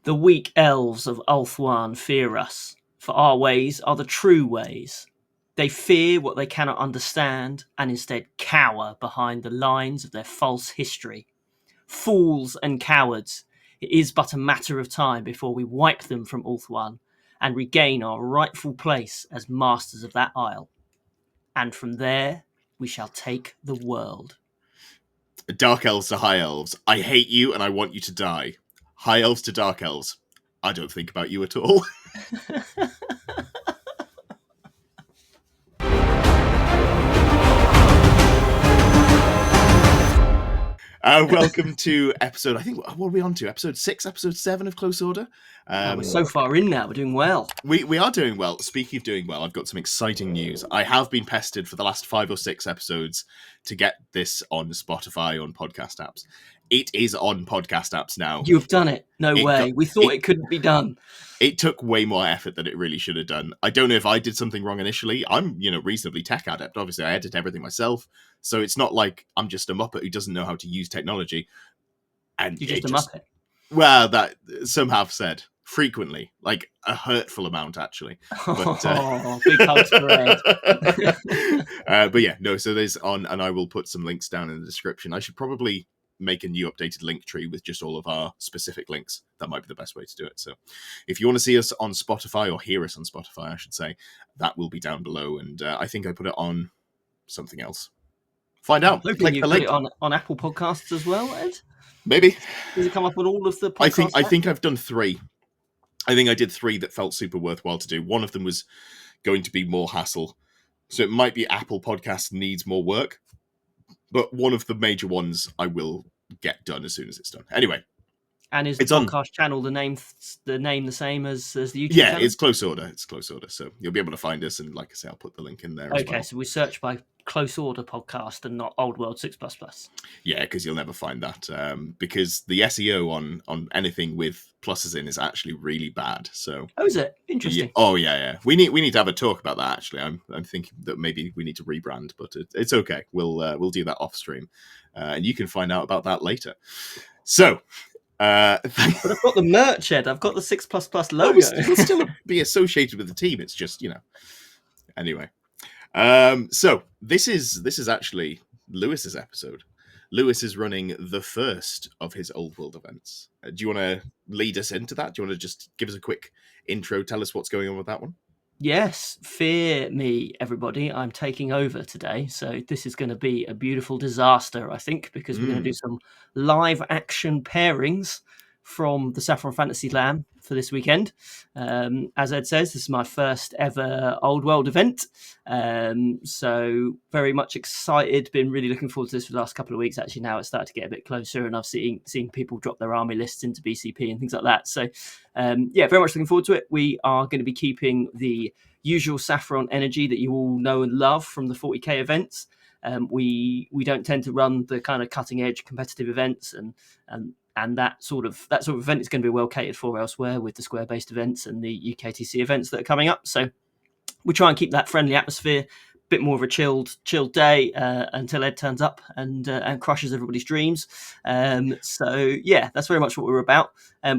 The weak elves of Ulthuan fear us, for our ways are the true ways. They fear what they cannot understand, and instead cower behind the lines of their false history. Fools and cowards, it is but a matter of time before we wipe them from Ulthuan and regain our rightful place as masters of that isle. And from there, we shall take the world. Dark elves to high elves. I hate you and I want you to die. High elves to dark elves. I don't think about you at all. Welcome to episode, I think, what are we on to? Episode 6, episode 7 of Close Order? We're so far in now, we're doing well. We are doing well. Speaking of doing well, I've got some exciting news. I have been pestered for the last 5 or 6 episodes to get this on Spotify, on podcast apps. It is on podcast apps now. You've done it. No way. We thought it couldn't be done. It took way more effort than it really should have done. I don't know if I did something wrong initially. I'm, reasonably tech adept. Obviously, I edit everything myself. So it's not like I'm just a muppet who doesn't know how to use technology. And you're just a muppet. Well, that some have said frequently, like a hurtful amount, actually. But, big hugs for Ed. But yeah, no. So there's on, and I will put some links down in the description. I should probably make a new updated link tree with just all of our specific links. That might be the best way to do it. So if you want to see us on Spotify, or hear us on Spotify, I should say, that will be down below. And I think I put it on something else. Find out. Click the link. Put it on Apple Podcasts as well, Ed? Maybe. Does it come up on all of the podcasts? I think I've done 3. I think I did 3 that felt super worthwhile to do. One of them was going to be more hassle. So it might be Apple Podcasts needs more work. But one of the major ones I will get done as soon as it's done. Anyway. And is the podcast channel the name the same as the YouTube channel? Yeah, it's Close Order. It's Close Order. So you'll be able to find us. And like I say, I'll put the link in there as well. Okay, so we search by Close Order Podcast and not Old World 6++. Yeah, because you'll never find that. Because the SEO on anything with pluses in is actually really bad. So. Oh, is it? Interesting. Yeah. We need to have a talk about that, actually. I'm thinking that maybe we need to rebrand, but it's okay. We'll do that off stream. And you can find out about that later. So. But I've got the merch, Ed. I've got the 6++ logo. It'll still be associated with the team. It's just, Anyway. So this is actually Lewis's episode. Lewis is running the first of his Old World events. Do you want to lead us into that? Do you want to just give us a quick intro? Tell us what's going on with that one? Yes, fear me, everybody. I'm taking over today. So this is going to be a beautiful disaster, I think, because we're going to do some live action pairings from the Saffron Fantasy Lamb for this weekend. As Ed says, this is my first ever Old World event. So very much excited. Been really looking forward to this for the last couple of weeks. Actually, now it's started to get a bit closer, and I've seen people drop their army lists into BCP and things like that. So very much looking forward to it. We are going to be keeping the usual Saffron energy that you all know and love from the 40k events. We don't tend to run the kind of cutting edge competitive events, and that sort of event is going to be well catered for elsewhere with the square based events and the UKTC events that are coming up. So we try and keep that friendly atmosphere, a bit more of a chilled day until Ed turns up and crushes everybody's dreams. So yeah, that's very much what we're about.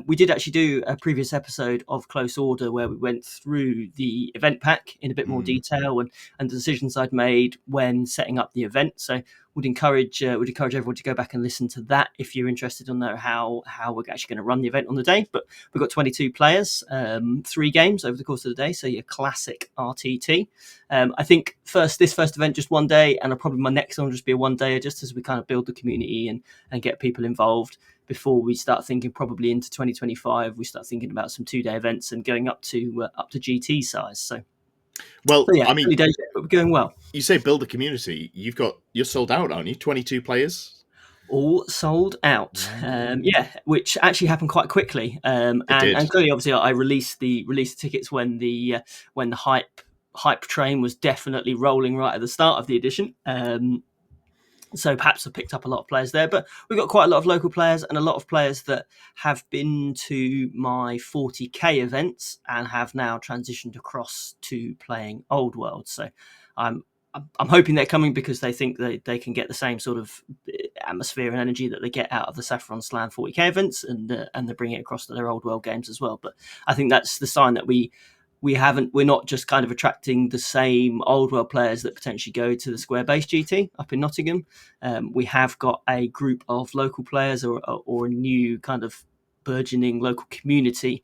We did actually do a previous episode of Close Order where we went through the event pack in a bit more detail and the decisions I'd made when setting up the event. So would encourage everyone to go back and listen to that if you're interested to know how we're actually going to run the event on the day. But we've got 22 players, 3 games over the course of the day, so your classic RTT. I think this first event just one day, and probably my next one will just be a one day, just as we kind of build the community and get people involved before we start thinking probably into 2025. We start thinking about some 2-day events and going up to GT size. So. Well, yeah, I mean, days, but we're going well. You say build a community. You're sold out, aren't you? 22 players, all sold out. Which actually happened quite quickly. And clearly, obviously, I released the tickets when the hype train was definitely rolling right at the start of the edition. So perhaps I picked up a lot of players there, but we've got quite a lot of local players and a lot of players that have been to my 40k events and have now transitioned across to playing Old World. So I'm hoping they're coming because they think they can get the same sort of atmosphere and energy that they get out of the Saffron Slam 40k events, and they bring it across to their old world games as well. But I think that's the sign that we're not just kind of attracting the same old world players that potentially go to the Square Base GT up in Nottingham. We have got a group of local players or a new kind of burgeoning local community,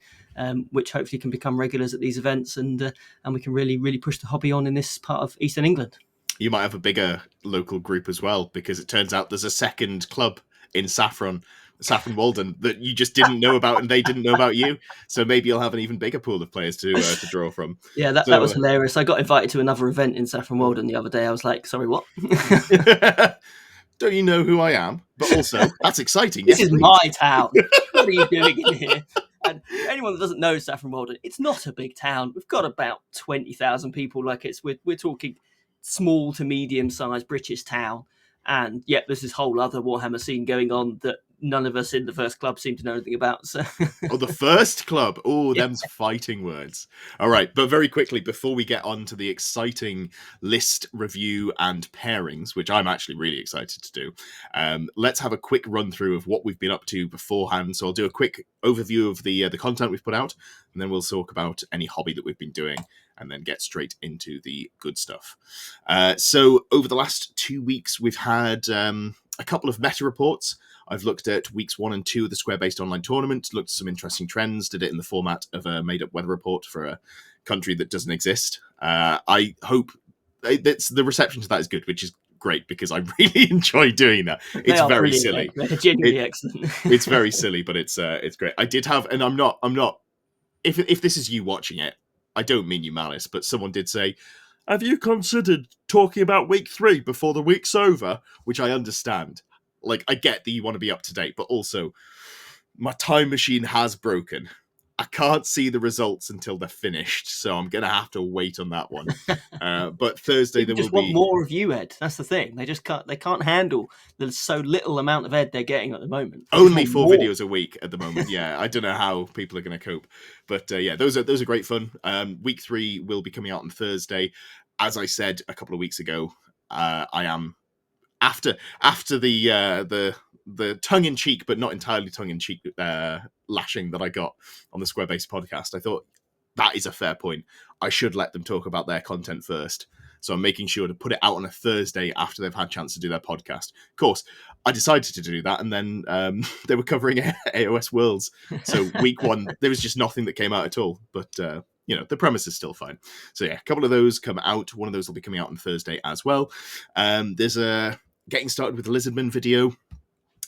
which hopefully can become regulars at these events, and we can really push the hobby on in this part of Eastern England. You might have a bigger local group as well, because it turns out there's a second club in Saffron Walden, that you just didn't know about, and they didn't know about you. So maybe you'll have an even bigger pool of players to draw from. Yeah, that was hilarious. I got invited to another event in Saffron Walden the other day. I was like, sorry, what? Don't you know who I am? But also, that's exciting. This is my town. What are you doing in here? And anyone that doesn't know Saffron Walden, it's not a big town. We've got about 20,000 people. Like we're talking small to medium sized British town. And yet there's this whole other Warhammer scene going on that none of us in the first club seem to know anything about. So the first club. Oh, them's fighting words. All right, but very quickly, before we get on to the exciting list review and pairings, which I'm actually really excited to do, let's have a quick run through of what we've been up to beforehand. So I'll do a quick overview of the content we've put out, and then we'll talk about any hobby that we've been doing, and then get straight into the good stuff. So over the last 2 weeks, we've had a couple of meta reports. I've looked at weeks 1 and 2 of the Square-based online tournament, looked at some interesting trends, did it in the format of a made-up weather report for a country that doesn't exist. I hope the reception to that is good, which is great, because I really enjoy doing that. It's very silly. They're genuinely excellent. It's very silly, but it's great. I did have, and I'm not. If this is you watching it, I don't mean you malice, but someone did say, have you considered talking about week 3 before the week's over? Which I understand. Like, I get that you want to be up to date, but also, my time machine has broken. I can't see the results until they're finished, so I'm going to have to wait on that one. But Thursday there will be... They just want more of you, Ed. That's the thing. They can't handle the so little amount of Ed they're getting at the moment. Only 4 videos a week at the moment. Yeah, I don't know how people are going to cope. But yeah, those are great fun. Week 3 will be coming out on Thursday. As I said a couple of weeks ago, I am... After the tongue-in-cheek, but not entirely tongue-in-cheek lashing that I got on the Square-based podcast, I thought that is a fair point. I should let them talk about their content first. So I'm making sure to put it out on a Thursday after they've had a chance to do their podcast. Of course, I decided to do that, and then they were covering AOS Worlds. So week 1, there was just nothing that came out at all. But the premise is still fine. So yeah, a couple of those come out. One of those will be coming out on Thursday as well. There's a getting started with the Lizardman video.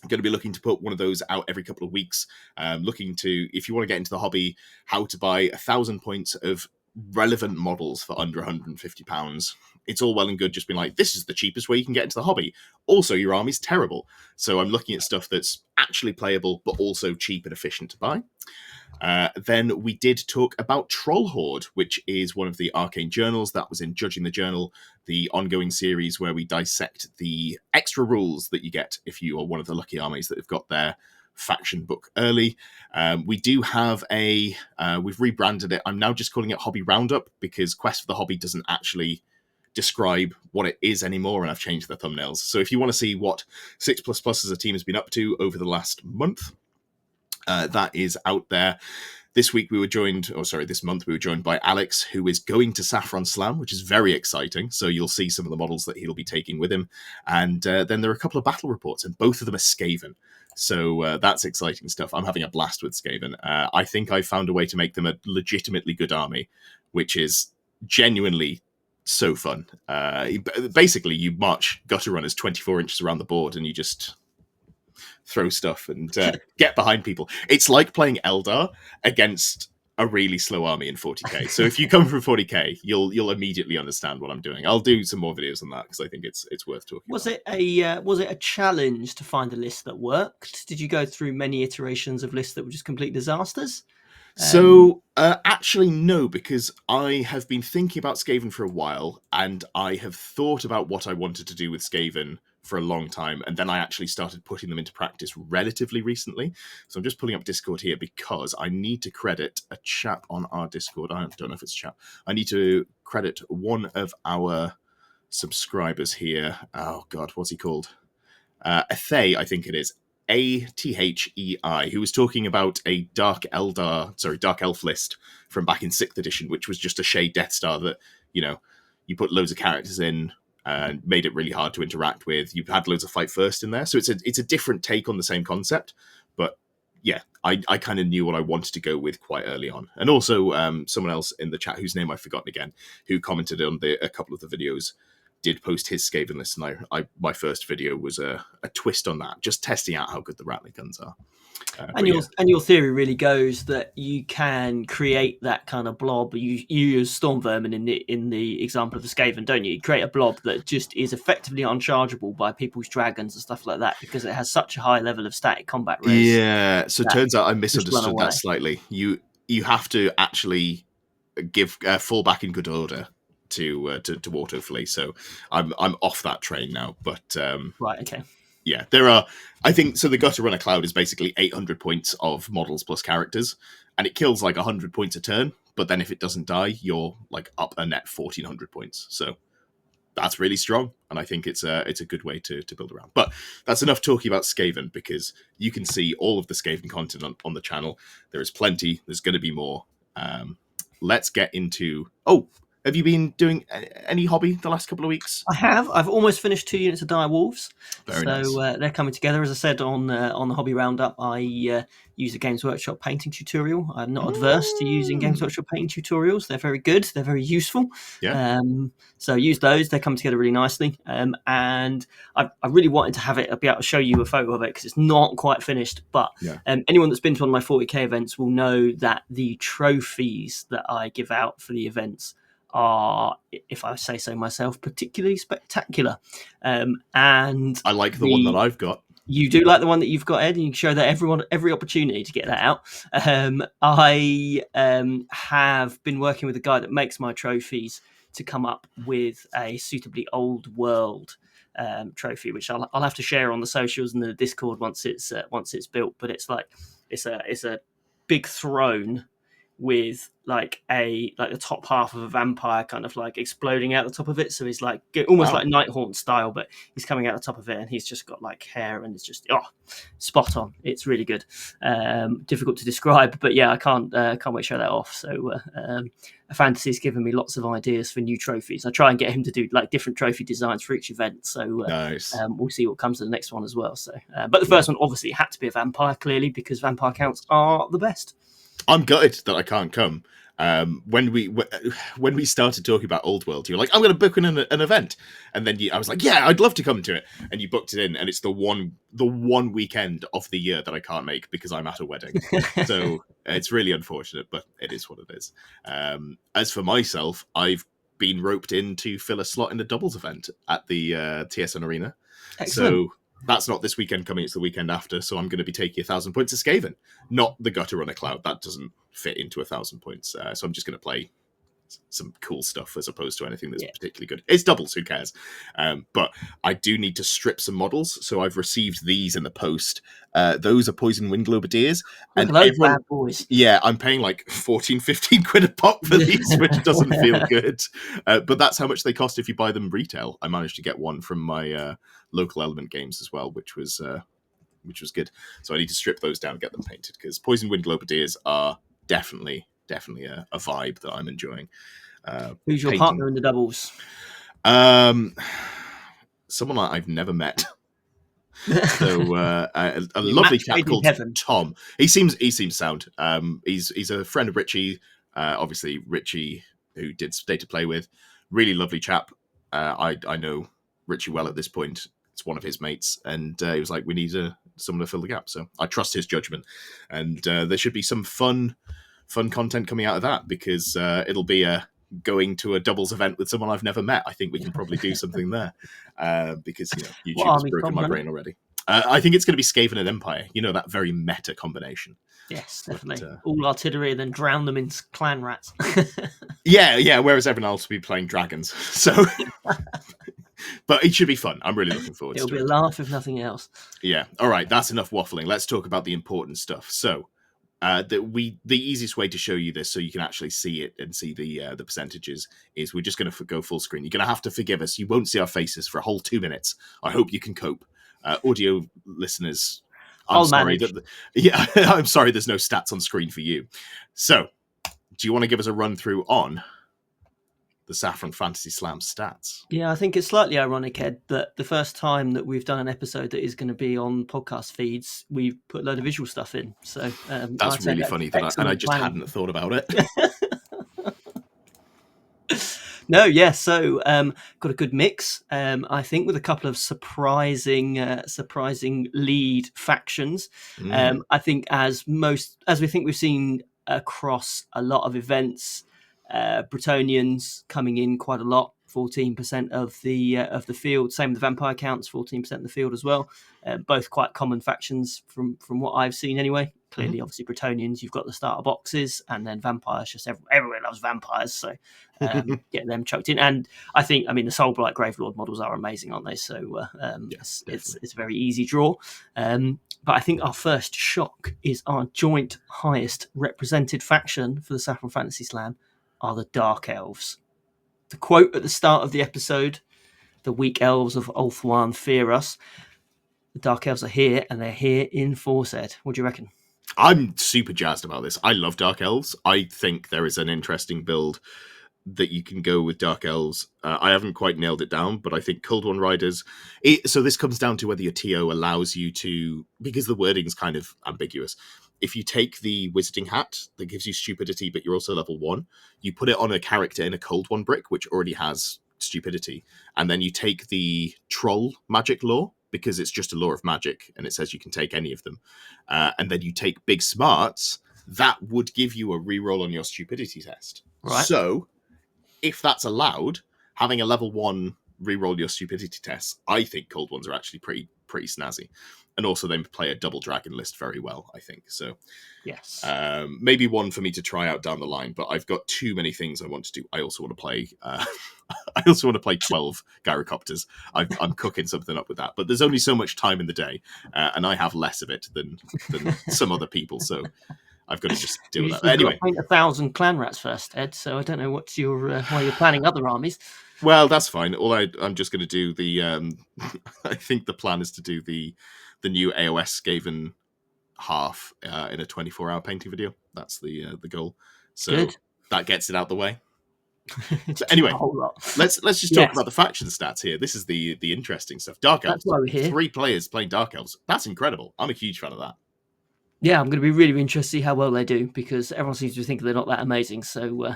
I'm going to be looking to put one of those out every couple of weeks. Looking to, if you want to get into the hobby, how to buy 1,000 points of relevant models for under £150. It's all well and good just being like, this is the cheapest way you can get into the hobby. Also, your army's terrible. So I'm looking at stuff that's actually playable, but also cheap and efficient to buy. Then we did talk about Troll Horde, which is one of the Arcane journals that was in Judging the Journal, the ongoing series where we dissect the extra rules that you get if you are one of the lucky armies that have got their faction book early. We do have we've rebranded it. I'm now just calling it Hobby Roundup, because Quest for the Hobby doesn't actually describe what it is anymore, and I've changed the thumbnails. So if you want to see what 6++ as a team has been up to over the last month, that is out there. This month we were joined by Alex, who is going to Saffron Slam, which is very exciting. So you'll see some of the models that he'll be taking with him. And then there are a couple of battle reports, and both of them are Skaven. So that's exciting stuff. I'm having a blast with Skaven. I think I found a way to make them a legitimately good army, which is genuinely so fun. Basically, you march gutter runners 24 inches around the board, and you just throw stuff and get behind people. It's like playing Eldar against a really slow army in 40k. So if you come from 40k, you'll immediately understand what I'm doing. I'll do some more videos on that, because I think it's worth talking about. Was it a challenge to find a list that worked? Did you go through many iterations of lists that were just complete disasters? So actually no, because I have been thinking about Skaven for a while, and I have thought about what I wanted to do with Skaven for a long time, and then I actually started putting them into practice relatively recently. So I'm just pulling up Discord here, because I need to credit a chap on our Discord. I don't know if it's a chap. I need to credit one of our subscribers here. Oh God, what's he called? Athei, I think it is, Athei, who was talking about a Dark Elf list from back in 6th edition, which was just a shade Death Star that, you put loads of characters in and made it really hard to interact with. You've had loads of fight first in there, so it's a different take on the same concept. But yeah, I kind of knew what I wanted to go with quite early on. And also, someone else in the chat whose name I've forgotten again, who commented on a couple of the videos, did post his Skaven list, and my first video was a twist on that, just testing out how good the Rattling guns are. And your theory really goes that you can create that kind of blob. You use storm vermin in the example of the Skaven, don't you? You create a blob that just is effectively unchargeable by people's dragons and stuff like that because it has such a high level of static combat res. Yeah, so it turns out I misunderstood that slightly. You have to actually give fall back in good order to auto flee. So I'm off that train now. But right, okay. Yeah, there are. I think so. The Gutter Runner Cloud is basically 800 points of models plus characters, and it kills like 100 points a turn. But then if it doesn't die, you're like up a net 1400 points. So that's really strong, and I think it's a good way to build around. But that's enough talking about Skaven, because you can see all of the Skaven content on the channel. There is plenty. There's going to be more. Let's get into. Oh, have you been doing any hobby the last couple of weeks? I have. I've almost finished 2 units of Dire Wolves. Very nice. They're coming together. As I said on the hobby roundup, I use a Games Workshop painting tutorial. I'm not adverse to using Games Workshop painting tutorials. They're very good. They're very useful. Yeah. So use those. They come together really nicely. And I really wanted to have it, be able to show you a photo of it because it's not quite finished. But anyone that's been to one of my 40k events will know that the trophies that I give out for the events are, if I say so myself, particularly spectacular. And I like the one that I've got. You do like the one that you've got, Ed, and you can show that everyone every opportunity to get that out. I have been working with a guy that makes my trophies to come up with a suitably old world trophy, which I'll have to share on the socials and the Discord once it's built. But it's a big throne with like the top half of a vampire kind of like exploding out the top of it. So he's like almost like Nighthaunt style, but he's coming out the top of it and he's just got like hair and it's just spot on. It's really good. Difficult to describe, but yeah, I can't wait to show that off. So Fantasy's given me lots of ideas for new trophies. I try and get him to do like different trophy designs for each event. So nice. We'll see what comes to the next one as well. So, but the first one obviously had to be a vampire, clearly, because vampire counts are the best. I'm gutted that I can't come. When we started talking about Old World, you were like, "I'm going to book an event," and then I was like, "Yeah, I'd love to come to it." And you booked it in, and it's the one weekend of the year that I can't make because I'm at a wedding. So it's really unfortunate, but it is what it is. As for myself, I've been roped in to fill a slot in the doubles event at the TSN Arena. Excellent. So that's not this weekend coming, it's the weekend after, so I'm going to be taking 1,000 points of Skaven, not the Gutter Runner Cloud. That doesn't fit into 1,000 points, so I'm just going to play some cool stuff as opposed to anything that's particularly good. It's doubles, who cares? But I do need to strip some models, so I've received these in the post. Those are Poison Wind Globadiers. And those bad boys. Yeah, I'm paying like 14, 15 quid a pop for these, which doesn't feel good. But that's how much they cost if you buy them retail. I managed to get one from my local Element Games as well, which was good. So I need to strip those down and get them painted, because Poison Wind Globadiers are definitely a vibe that I'm enjoying. Who's your partner in the doubles? Someone I've never met. So a lovely chap called Tom. He seems sound. He's a friend of Richie. Obviously Richie, who did State to Play with. Really lovely chap. I know Richie well at this point. It's one of his mates, and he was like, "We need someone to fill the gap." So I trust his judgment, and there should be some fun content coming out of that, because it'll be going to a doubles event with someone I've never met. I think we can probably do something there, because YouTube has broken my brain already. I think it's going to be Skaven and Empire. That very meta combination. Yes, definitely. All artillery, then drown them in clan rats. Yeah. Whereas everyone else will be playing dragons. So, but it should be fun. I'm really looking forward to it. It'll be a laugh if nothing else. Yeah. All right. That's enough waffling. Let's talk about the important stuff. So, the easiest way to show you this, so you can actually see it and see the percentages, is we're just going to go full screen. You're going to have to forgive us. You won't see our faces for a whole 2 minutes. I hope you can cope. Audio listeners, I'm I'll sorry manage. I'm sorry there's no stats on screen for you. So, do you want to give us a run through on the Saffron Fantasy Slam stats? Yeah, I think it's slightly ironic, Ed, that the first time that we've done an episode that is going to be on podcast feeds, we've put a load of visual stuff in. So That's I'd say really that's funny and I excellent just planning. hadn't thought about it. No, yeah. So got a good mix. I think with a couple of surprising lead factions. I think as we think we've seen across a lot of events, Bretonians coming in quite a lot. 14% of the field. Same with the vampire counts. 14% of the field as well. Both quite common factions from what I've seen anyway. Clearly, obviously, Bretonians, you've got the starter boxes, and then vampires. Just everyone loves vampires, so get them chucked in. And I think, the Soulblight Gravelord models are amazing, aren't they? So it's a very easy draw. But I think our first shock is our joint highest represented faction for the Saffron Fantasy Slam are the Dark Elves. The quote at the start of the episode, the weak elves of Ulthuan fear us. The Dark Elves are here, and they're here in force, Ed. What do you reckon? I'm super jazzed about this. I love Dark Elves. I think there is an interesting build that you can go with Dark Elves. I haven't quite nailed it down, but I think Cold One Riders... So this comes down to whether your TO allows you to... Because the wording is kind of ambiguous. If you take the Wizarding Hat that gives you stupidity, but you're also level 1, you put it on a character in a Cold One brick, which already has stupidity, and then you take the Troll magic lore, because it's just a lore of magic, and it says you can take any of them, and then you take Big Smarts, that would give you a reroll on your stupidity test. Right. So, if that's allowed, having a level 1 reroll your stupidity test, I think Cold Ones are actually pretty snazzy. And also they play a double dragon list very well, I think. So yes, maybe one for me to try out down the line, but I've got too many things I want to do. I also want to play 12 gyrocopters. I'm cooking something up with that, but there's only so much time in the day, and I have less of it than some other people, so I've got to just deal with that. You've Anyway, got to paint 1,000 clan rats first, Ed. So I don't know what's your why you're planning other armies. well, that's fine. I'm just going to do the. I think the plan is to do the new AOS Skaven half in a 24-hour painting video. That's the goal. So Good. That gets it out the way. So anyway, let's just talk about the faction stats here. This is the interesting stuff. Dark Elves. That's why we're here. 3 players playing Dark Elves. That's incredible. I'm a huge fan of that. Yeah, I'm going to be really interested to see how well they do, because everyone seems to think they're not that amazing. So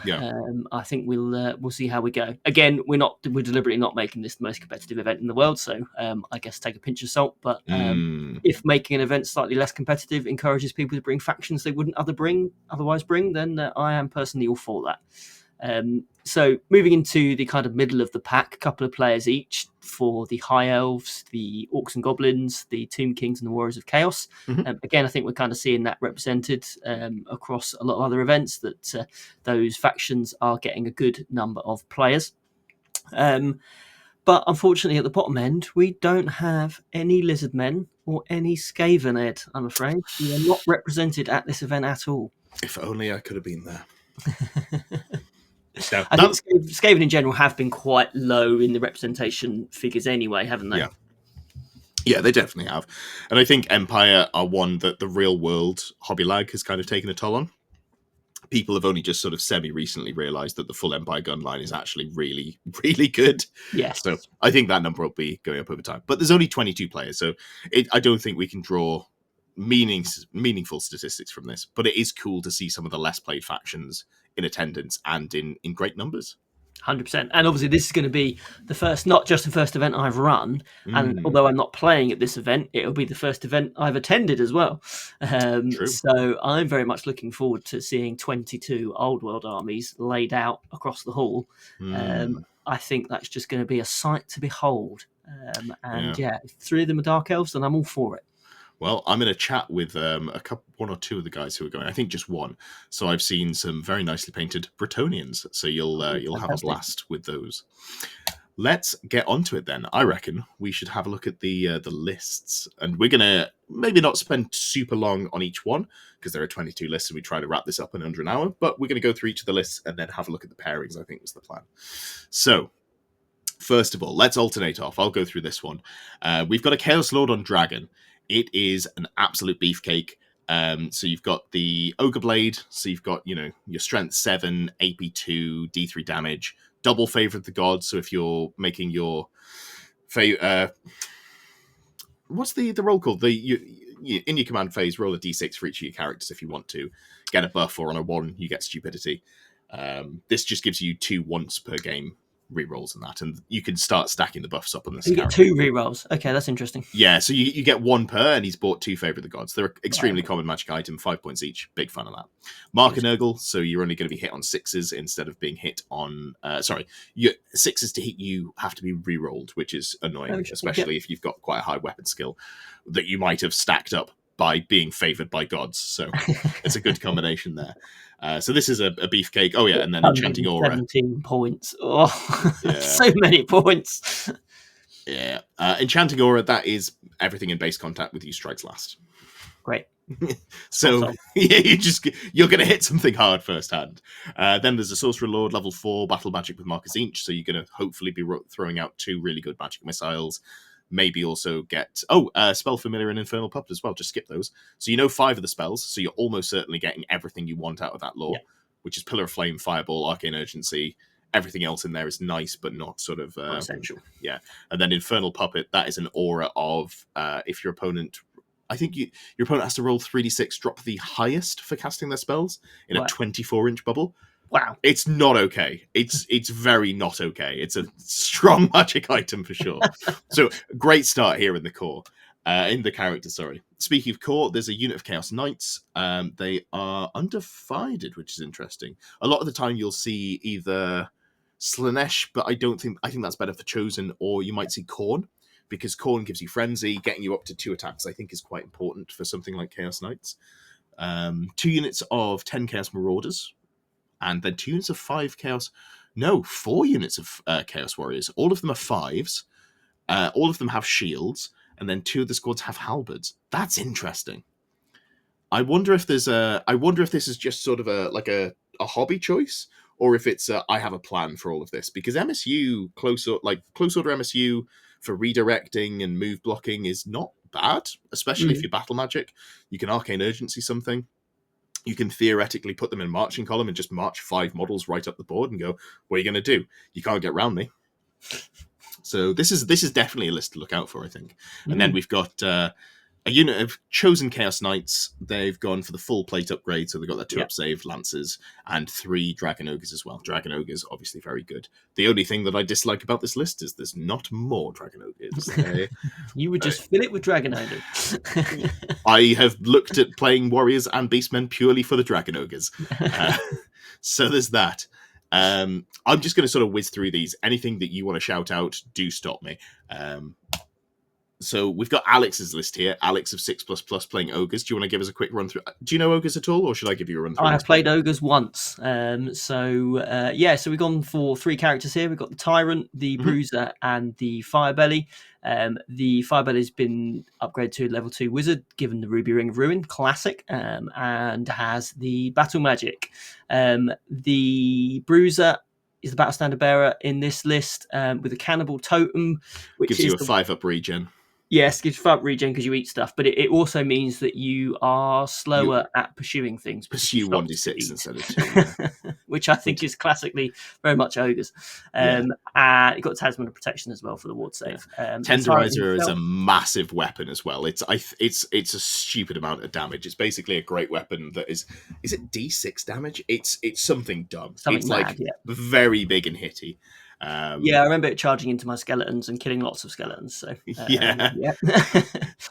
I think we'll see how we go. Again, we're deliberately not making this the most competitive event in the world, so I guess take a pinch of salt. But if making an event slightly less competitive encourages people to bring factions they wouldn't otherwise bring, then I am personally all for that. So moving into the kind of middle of the pack, a couple of players each for the High Elves, the Orcs and Goblins, the Tomb Kings, and the Warriors of Chaos. Again, I think we're kind of seeing that represented across a lot of other events, that those factions are getting a good number of players. But unfortunately, at the bottom end, we don't have any Lizardmen or any Skaven, Ed, I'm afraid. We are not represented at this event at all. If only I could have been there. I think Skaven in general have been quite low in the representation figures anyway, haven't they? Yeah, they definitely have. And I think Empire are one that the real world hobby lag has kind of taken a toll on. People have only just sort of semi-recently realised that the full Empire gun line is actually really, really good. Yes. So I think that number will be going up over time. But there's only 22 players, so I don't think we can draw meaningful statistics from this. But it is cool to see some of the less played factions in attendance and in great numbers. 100%. And obviously this is going to be not just the first event I've run, and although I'm not playing at this event, it'll be the first event I've attended as well. So I'm very much looking forward to seeing 22 Old World armies laid out across the hall. I think that's just going to be a sight to behold. And 3 of them are Dark Elves, and I'm all for it. Well, I'm going to chat with one or two of the guys who are going. I think just one. So I've seen some very nicely painted Bretonians. So you'll have a blast with those. Let's get onto it then. I reckon we should have a look at the lists, and we're going to maybe not spend super long on each one because there are 22 lists, and we try to wrap this up in under an hour. But we're going to go through each of the lists and then have a look at the pairings. I think was the plan. So first of all, let's alternate off. I'll go through this one. We've got a Chaos Lord on Dragon. It is an absolute beefcake. So you've got the Ogre Blade. So you've got, your Strength 7, AP 2, D3 damage, double Favor of the Gods. So if you're making your what's the roll called? In your command phase, roll a d6 for each of your characters if you want to get a buff, or on a 1 you get Stupidity. This just gives you 2 once per game rerolls and that, and you can start stacking the buffs up on this. You get 2 rerolls. Okay, that's interesting. Yeah, so you get 1 per, and he's bought 2 Favor of the Gods. They're extremely common magic item, 5 points each. Big fan of that. Mark and Nurgle, so you're only going to be hit on 6s instead of being hit on... your 6s to hit you have to be rerolled, which is annoying, especially if you've got quite a high weapon skill that you might have stacked up by being favoured by gods. So it's a good combination there. So this is a beefcake. Oh, yeah, and then Enchanting Aura. 17 points. Oh, yeah. So many points. Yeah. Enchanting Aura, that is everything in base contact with you strikes last. Great. So yeah, you're going to hit something hard firsthand. Then there's a Sorcerer Lord, level 4, Battle Magic with Marcus Inch. So you're going to hopefully be throwing out 2 really good magic missiles. Maybe also get Spell Familiar and Infernal Puppet as well. Just skip those. So 5 of the spells. So you're almost certainly getting everything you want out of that lore, which is Pillar of Flame, Fireball, Arcane Urgency. Everything else in there is nice, but not sort of essential. Yeah, and then Infernal Puppet. That is an aura of if your opponent. I think your opponent has to roll 3d6, drop the highest for casting their spells in a 24-inch bubble. Wow. It's not okay. It's very not okay. It's a strong magic item for sure. So great start here in the core. In the character, sorry. Speaking of core, there's a unit of Chaos Knights. They are undivided, which is interesting. A lot of the time you'll see either Slanesh, but I think that's better for Chosen, or you might see Khorne, because Khorne gives you Frenzy, getting you up to 2 attacks, I think is quite important for something like Chaos Knights. 2 units of 10 Chaos Marauders, and then 2 units of 4 units of Chaos Warriors. All of them are 5s. All of them have shields, and then 2 of the squads have halberds. That's interesting. I wonder if this is just sort of a hobby choice, or if it's I have a plan for all of this, because MSU close order MSU for redirecting and move blocking is not bad, especially if you're battle magic. You can Arcane Urgency something. You can theoretically put them in marching column and just march 5 models right up the board and go, what are you going to do? You can't get around me. So this is definitely a list to look out for, I think. And then we've got a unit of Chosen Chaos Knights. They've gone for the full plate upgrade, so they've got their 2-up save Lancers and 3 Dragon Ogres as well. Dragon Ogres, obviously very good. The only thing that I dislike about this list is there's not more Dragon Ogres. You would just fill it with Dragon Ogres. I have looked at playing Warriors and Beastmen purely for the Dragon Ogres. So there's that. I'm just going to sort of whiz through these. Anything that you want to shout out, do stop me. So we've got Alex's list here. Alex of 6++ playing Ogres. Do you want to give us a quick run through? Do you know Ogres at all, or should I give you a run through? I have played Ogres once. So we've gone for 3 characters here. We've got the Tyrant, the Bruiser, and the Firebelly. The Firebelly's been upgraded to level 2 Wizard, given the Ruby Ring of Ruin, classic, and has the Battle Magic. The Bruiser is the Battle Standard Bearer in this list, with a Cannibal Totem, which gives you a 5-up regen. Yes, gives 5 regen because you eat stuff, but it also means that you are slower at pursuing things. Pursue 1d6 instead of 2. Which I think is classically very much Ogres. And you've got Talisman of Protection as well for the ward save. Tenderizer is a massive weapon as well. It's a stupid amount of damage. It's basically a great weapon that is it D6 damage? It's something dumb. It's mad, very big and hitty. I remember it charging into my skeletons and killing lots of skeletons. So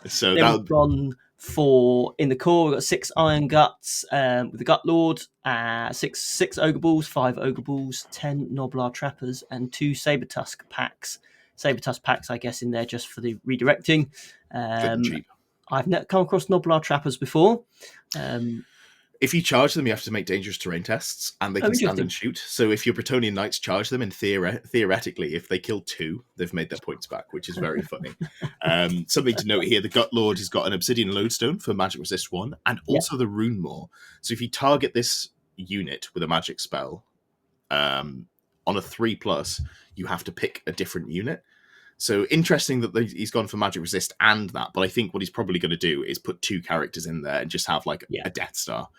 So then we've gone for in the core. We've got 6 Iron Guts with the Gut Lord, 6 Ogre Balls, 5 Ogre Balls, 10 Noblar Trappers, and 2 Saber Tusk packs. Saber Tusk packs, I guess, in there just for the redirecting. I've never come across Noblar Trappers before. If you charge them, you have to make dangerous terrain tests, and they can stand and shoot. So if your Bretonnian Knights charge them, and theoretically, if they kill 2, they've made their points back, which is very funny. Something to note here, the Gut Lord has got an Obsidian Lodestone for Magic Resist 1, and also the Rune Maw. So if you target this unit with a magic spell on on a 3+, you have to pick a different unit. So interesting that he's gone for magic resist and that, but I think what he's probably going to do is put 2 characters in there and just have like a Death Star,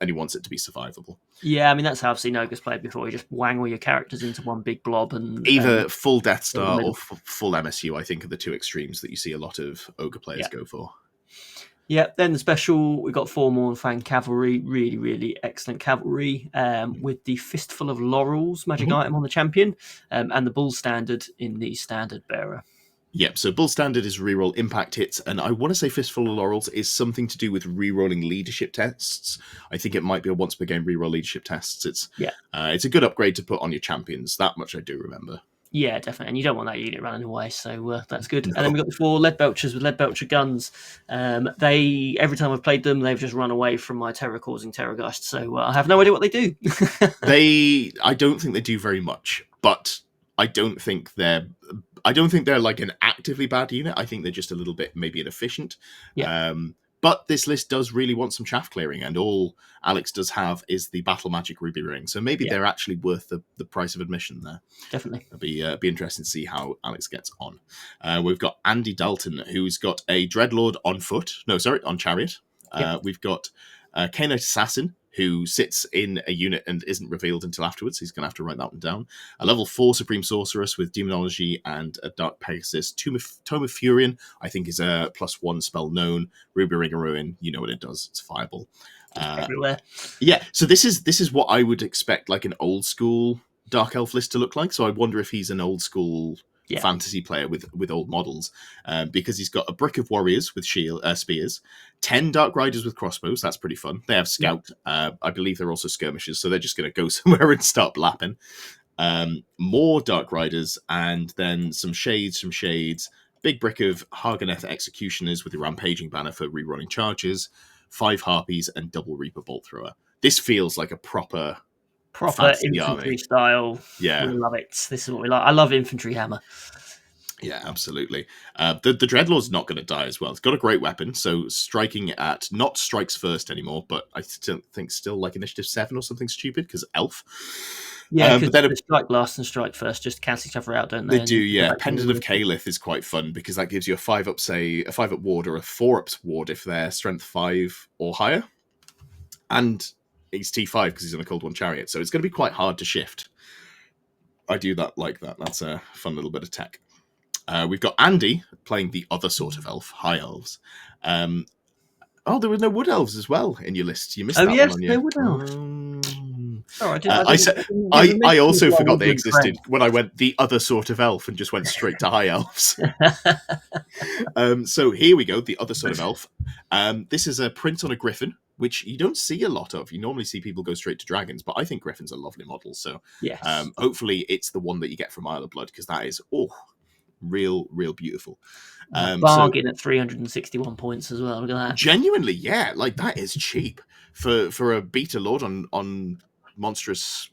and he wants it to be survivable. Yeah, I mean, that's how I've seen Ogre's played before. You just wang all your characters into one big blob and... Either full Death Star or full MSU, I think, are the 2 extremes that you see a lot of Ogre players go for. Yeah, then the special, we've got 4 Mournfang Cavalry, really, really excellent cavalry, with the Fistful of Laurels magic item on the champion, and the Bull Standard in the Standard Bearer. Yep, so Bull Standard is reroll impact hits, and I want to say Fistful of Laurels is something to do with rerolling leadership tests. I think it might be a once per game reroll leadership tests. It's a good upgrade to put on your champions. That much I do remember. Yeah, definitely. And you don't want that unit running away, so that's good. No. And then we've got the 4 Lead Belchers with Lead Belcher guns. They, every time I've played them, they've just run away from my terror-causing Terrorgeist, so I have no idea what they do. I don't think they do very much, but I don't think they're like an actively bad unit. I think they're just a little bit maybe inefficient. Yeah. But this list does really want some chaff clearing, and all Alex does have is the Battle Magic Ruby Ring. So maybe they're actually worth the price of admission there. Definitely. It'll be interesting to see how Alex gets on. We've got Andy Dalton, who's got a Dreadlord on foot. No, sorry, on chariot. We've got Knight Assassin, who sits in a unit and isn't revealed until afterwards. He's going to have to write that one down. A level 4 Supreme Sorceress with Demonology and a Dark Pegasus. Tome of Furion, I think, is a +1 spell known. Ruby Ring of Ruin, you know what it does. It's fireball. Everywhere. Yeah, so this is what I would expect like an old school Dark Elf list to look like. So I wonder if he's an old school fantasy player with old models, because he's got a Brick of Warriors with spears, 10 Dark Riders with crossbows. That's pretty fun. They have Scout. I believe they're also skirmishers, so they're just going to go somewhere and start blapping. More Dark Riders, and then some shades, big Brick of Harganeth Executioners with the Rampaging Banner for rerunning charges, 5 Harpies, and double Reaper Bolt Thrower. This feels like a proper infantry army style. Yeah, we love it. This is what we like. I love infantry hammer. Yeah, absolutely. The Dreadlord's not going to die as well. It's got a great weapon, so striking at not strikes first anymore, but I still like initiative 7 or something stupid because elf. Yeah, because they strike last and strike first, just cancel each other out, don't they? They do, yeah. Pendant of Caliph is quite fun because that gives you a 5-up, say, a 5-up ward or a 4-up ward if they're strength 5 or higher. And he's T5 because he's on a Cold One Chariot, so it's going to be quite hard to shift. I do like that. That's a fun little bit of tech. We've got Andy playing the other sort of elf, High Elves. There were no Wood Elves as well in your list. You missed that one. Oh, yes, no Wood Elves. I also forgot they existed when I went the other sort of elf and just went straight to High Elves. So here we go, the other sort of elf. This is a print on a griffin, which you don't see a lot of. You normally see people go straight to dragons, but I think griffins are lovely models. So yes. Hopefully it's the one that you get from Isle of Blood, because that is real beautiful. Bargain at 361 points as well. Look at that. Genuinely, yeah, like that is cheap for a beta lord on monstrous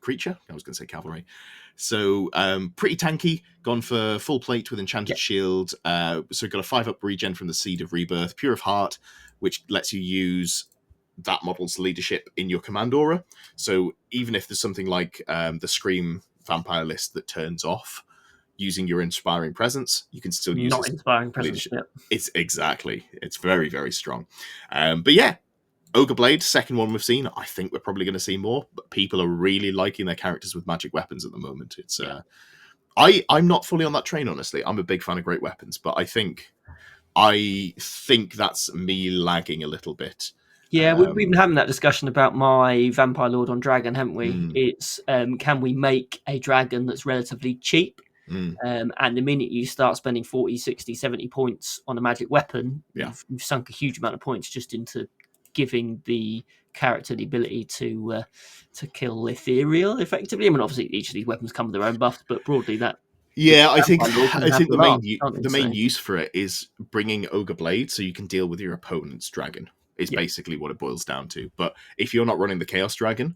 creature. I was going to say cavalry. So pretty tanky. Gone for full plate with enchanted shield. So got a 5-up regen from the Seed of Rebirth, Pure of Heart, which lets you use that model's leadership in your command aura. So even if there's something like the Scream vampire list that turns off using your Inspiring Presence, you can still use Inspiring Presence. Yep. It's very, very strong. But yeah, Ogre Blade, second one we've seen. I think we're probably going to see more, but people are really liking their characters with magic weapons at the moment. It's I'm not fully on that train, honestly. I'm a big fan of great weapons, but I think that's me lagging a little bit. Yeah, we've been having that discussion about my Vampire Lord on Dragon, haven't we? It's can we make a dragon that's relatively cheap? And the minute you start spending 40, 60, 70 points on a magic weapon, you've sunk a huge amount of points just into giving the character the ability to kill ethereal effectively. I mean, obviously each of these weapons come with their own buffs, but broadly that. Yeah, I think the main use for it is bringing Ogre Blade so you can deal with your opponent's dragon. Is basically what it boils down to. But if you're not running the Chaos Dragon,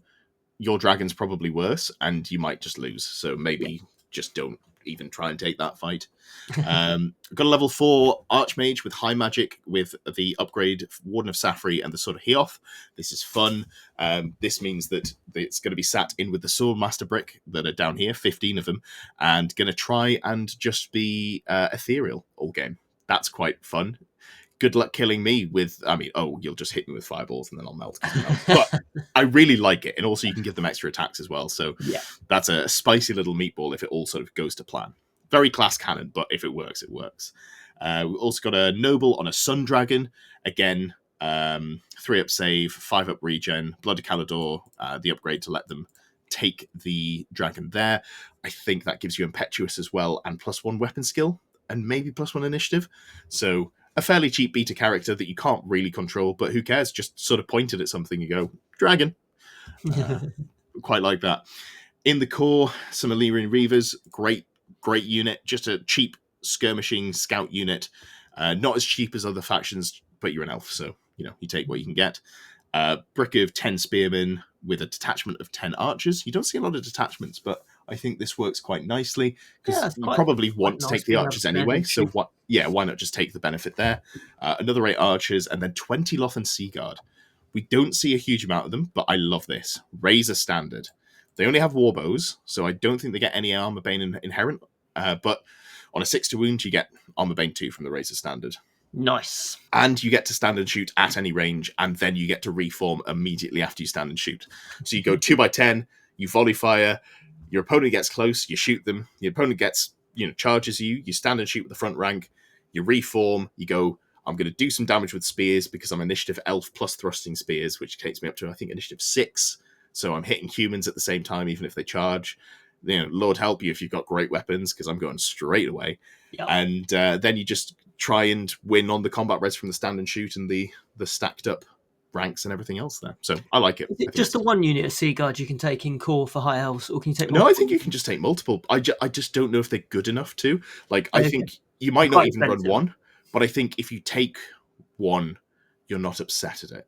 your dragon's probably worse, and you might just lose. So maybe just don't even try and take that fight. Got a level 4 Archmage with high magic with the upgrade Warden of Saffron and the Sword of Heoth. This is fun. This means that it's going to be sat in with the Swordmaster brick that are down here, 15 of them, and going to try and just be ethereal all game. That's quite fun. Good luck killing me with, you'll just hit me with fireballs and then I'll melt. But I really like it. And also you can give them extra attacks as well. So that's a spicy little meatball if it all sort of goes to plan. Very class canon, but if it works, it works. We've also got a Noble on a Sun Dragon. Again, 3-up save, 5-up regen, Blood of Calador, the upgrade to let them take the dragon there. I think that gives you Impetuous as well, and +1 weapon skill, and maybe +1 initiative. So a fairly cheap beta character that you can't really control, but who cares? Just sort of pointed at something, you go, dragon. Quite like that. In the core, some Illyrian Reavers, great unit, just a cheap skirmishing scout unit. Not as cheap as other factions, but you're an elf, so you take what you can get. Brick of 10 spearmen with a detachment of 10 archers. You don't see a lot of detachments, but I think this works quite nicely because you probably want to take the archers anyway. So why not just take the benefit there? Another 8 archers and then 20 Lothan Sea Guard. We don't see a huge amount of them, but I love this. Razor standard. They only have warbows, so I don't think they get any armor bane inherent. But on a 6 to wound, you get armor bane 2 from the Razor standard. Nice. And you get to stand and shoot at any range, and then you get to reform immediately after you stand and shoot. So you go 2x10, you volley fire, your opponent gets close, you shoot them, your opponent gets, charges you stand and shoot with the front rank, you reform, you go, I'm going to do some damage with spears because I'm initiative elf plus thrusting spears, which takes me up to, I think, initiative 6. So I'm hitting humans at the same time, even if they charge. Lord help you if you've got great weapons, because I'm going straight away. Yep. And then you just try and win on the combat res from the stand and shoot and the stacked up ranks and everything else there. So I like it. Is it just the one unit of Sea Guard you can take in core for high elves, or can you take multiple? No, I think you can just take multiple. I just don't know if they're good enough to. I think you might not even run one, but I think if you take one, you're not upset at it.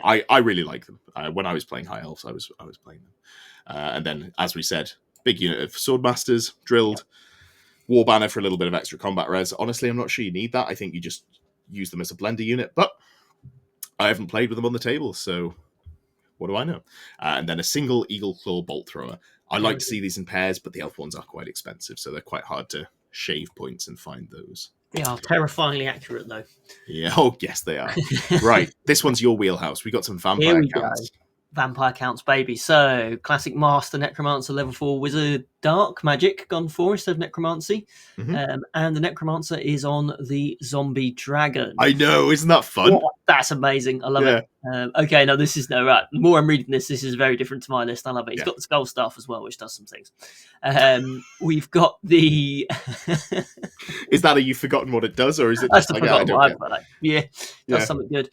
I really like them. When I was playing high elves, I was playing them. And then, as we said, big unit of swordmasters, drilled, war banner for a little bit of extra combat res. Honestly, I'm not sure you need that. I think you just use them as a blender unit, but I haven't played with them on the table, so what do I know? And then a single Eagle Claw Bolt Thrower. I like to see these in pairs, but the elf ones are quite expensive, so they're quite hard to shave points and find those. They are terrifyingly accurate, though. Yeah, oh, yes, they are. Right, this one's your wheelhouse. We got some vampire counts. Vampire counts, baby. So, classic Master Necromancer, level 4 Wizard, Dark Magic, gone for instead of Necromancy. Mm-hmm. And the Necromancer is on the Zombie Dragon. I know, isn't that fun? Oh, that's amazing. I love it. Okay, no, this is right. The more I'm reading this is very different to my list. I love it. It's got the Skull Staff as well, which does some things. We've got the... Is that you've forgotten what it does, or is it just does something good.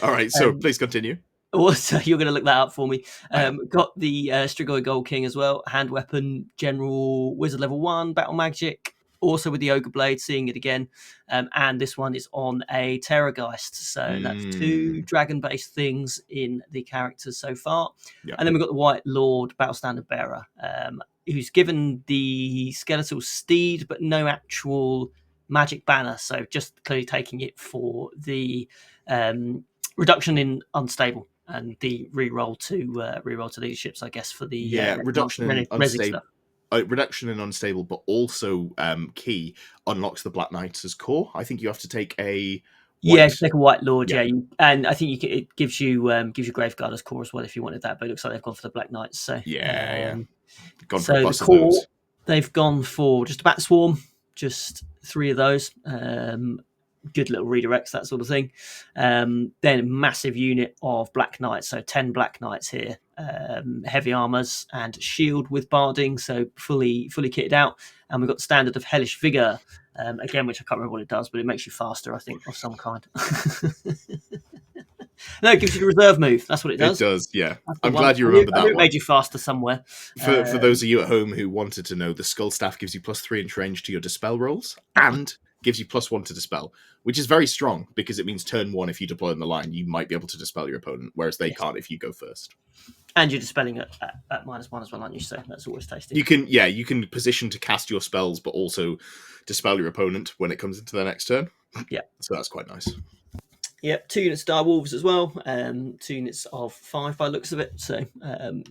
All right, so please continue. Also, you're going to look that up for me. Got the Strigoi Gold King as well. Hand weapon, general, wizard level 1, battle magic. Also with the Ogre Blade, seeing it again. And this one is on a Terrorgeist. So that's 2 dragon-based things in the characters so far. Yep. And then we've got the White Lord, Battle Standard Bearer, who's given the Skeletal Steed, but no actual magic banner. So just clearly taking it for the reduction in unstable and the reroll to leaderships, I guess, for the reduction in unstable. Reduction in unstable, but also key unlocks the Black Knight's core. I think you have to take a take a White Lord, and I think it gives you Graveguarder's core as well if you wanted that. But it looks like they've gone for the Black Knights. So gone for the core. They've gone for just a Bat Swarm, just 3 of those. Good little redirects, that sort of thing. Then a massive unit of Black Knights, so 10 Black Knights here. Heavy armors and shield with barding, so fully kitted out. And we've got the standard of Hellish Vigor, again, which I can't remember what it does, but it makes you faster, I think, of some kind. No, it gives you the reserve move. That's what it does. It does, yeah. I'm glad you remember that one. It made you faster somewhere. For those of you at home who wanted to know, the Skull Staff gives you +3 inch range to your Dispel rolls and gives you +1 to dispel, which is very strong because it means turn 1, if you deploy on the line, you might be able to dispel your opponent, whereas they can't if you go first. And you're dispelling at -1 as well, aren't you? So that's always tasty. You can position to cast your spells, but also dispel your opponent when it comes into their next turn. Yeah. So that's quite nice. Yep, 2 units of dire wolves as well. 2 units of 5 by the looks of it. So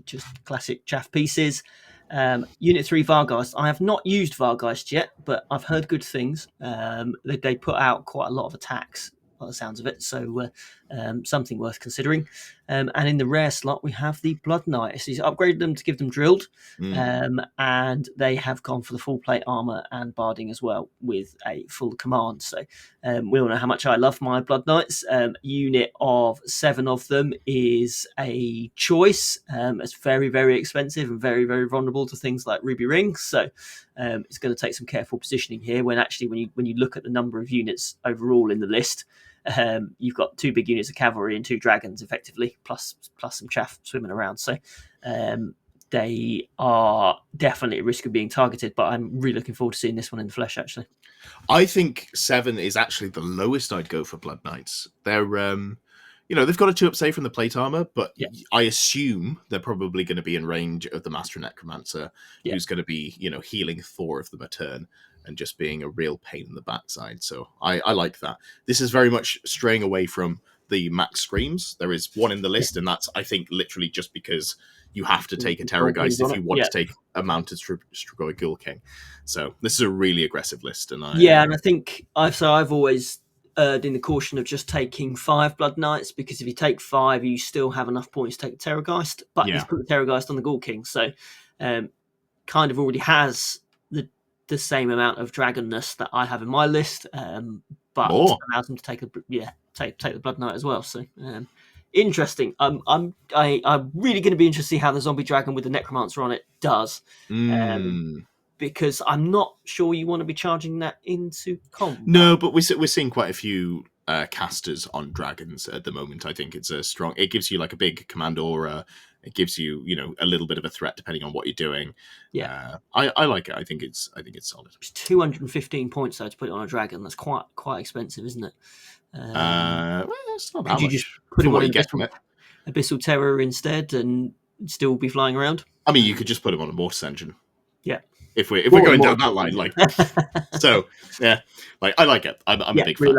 just classic chaff pieces. Unit 3 Vargeist. I have not used Vargeist yet, but I've heard good things. They put out quite a lot of attacks by the sounds of it, so something worth considering. And in the rare slot, we have the Blood Knight. So he's upgraded them to give them drilled, and they have gone for the full plate armor and barding as well with a full command. So we all know how much I love my Blood Knights. Unit of 7 of them is a choice. It's very, very expensive and very, very vulnerable to things like ruby rings. So it's going to take some careful positioning here. When actually, when you look at the number of units overall in the list, you've got 2 big units of cavalry and 2 dragons, effectively, plus some chaff swimming around. So they are definitely at risk of being targeted. But I'm really looking forward to seeing this one in the flesh, actually. I think 7 is actually the lowest I'd go for Blood Knights. They're, they've got a 2-up save from the plate armor, but I assume they're probably going to be in range of the Master Necromancer, who's going to be, healing 4 of them a turn and just being a real pain in the backside. So I like that. This is very much straying away from the max screams. There is one in the list, and that's, I think, literally just because you have to take a Terrorgeist if you want to take a mounted Strigoi Ghoul King. So this is a really aggressive list. And I think I've always erred in the caution of just taking 5 Blood Knights, because if you take 5, you still have enough points to take the Terrorgeist, but he's put the Terrorgeist on the Ghoul King, so kind of already has the same amount of dragonness that I have in my list, but allows him to take the Blood Knight as well. So interesting. I'm really going to be interested to see how the zombie dragon with the necromancer on it does, because I'm not sure you want to be charging that into combat. No, but we're seeing quite a few casters on dragons at the moment. I think it's a strong. It gives you like a big command aura. It gives you, a little bit of a threat depending on what you're doing. Yeah, I like it. I think it's solid. It's 215 points though to put it on a dragon. That's quite expensive, isn't it? Well, it's not that much. You just put him on Abyssal Terror instead and still be flying around? I mean, you could just put him on a Mortis Engine. Yeah. If we're going down that line, so yeah, I like it. I'm a big fan.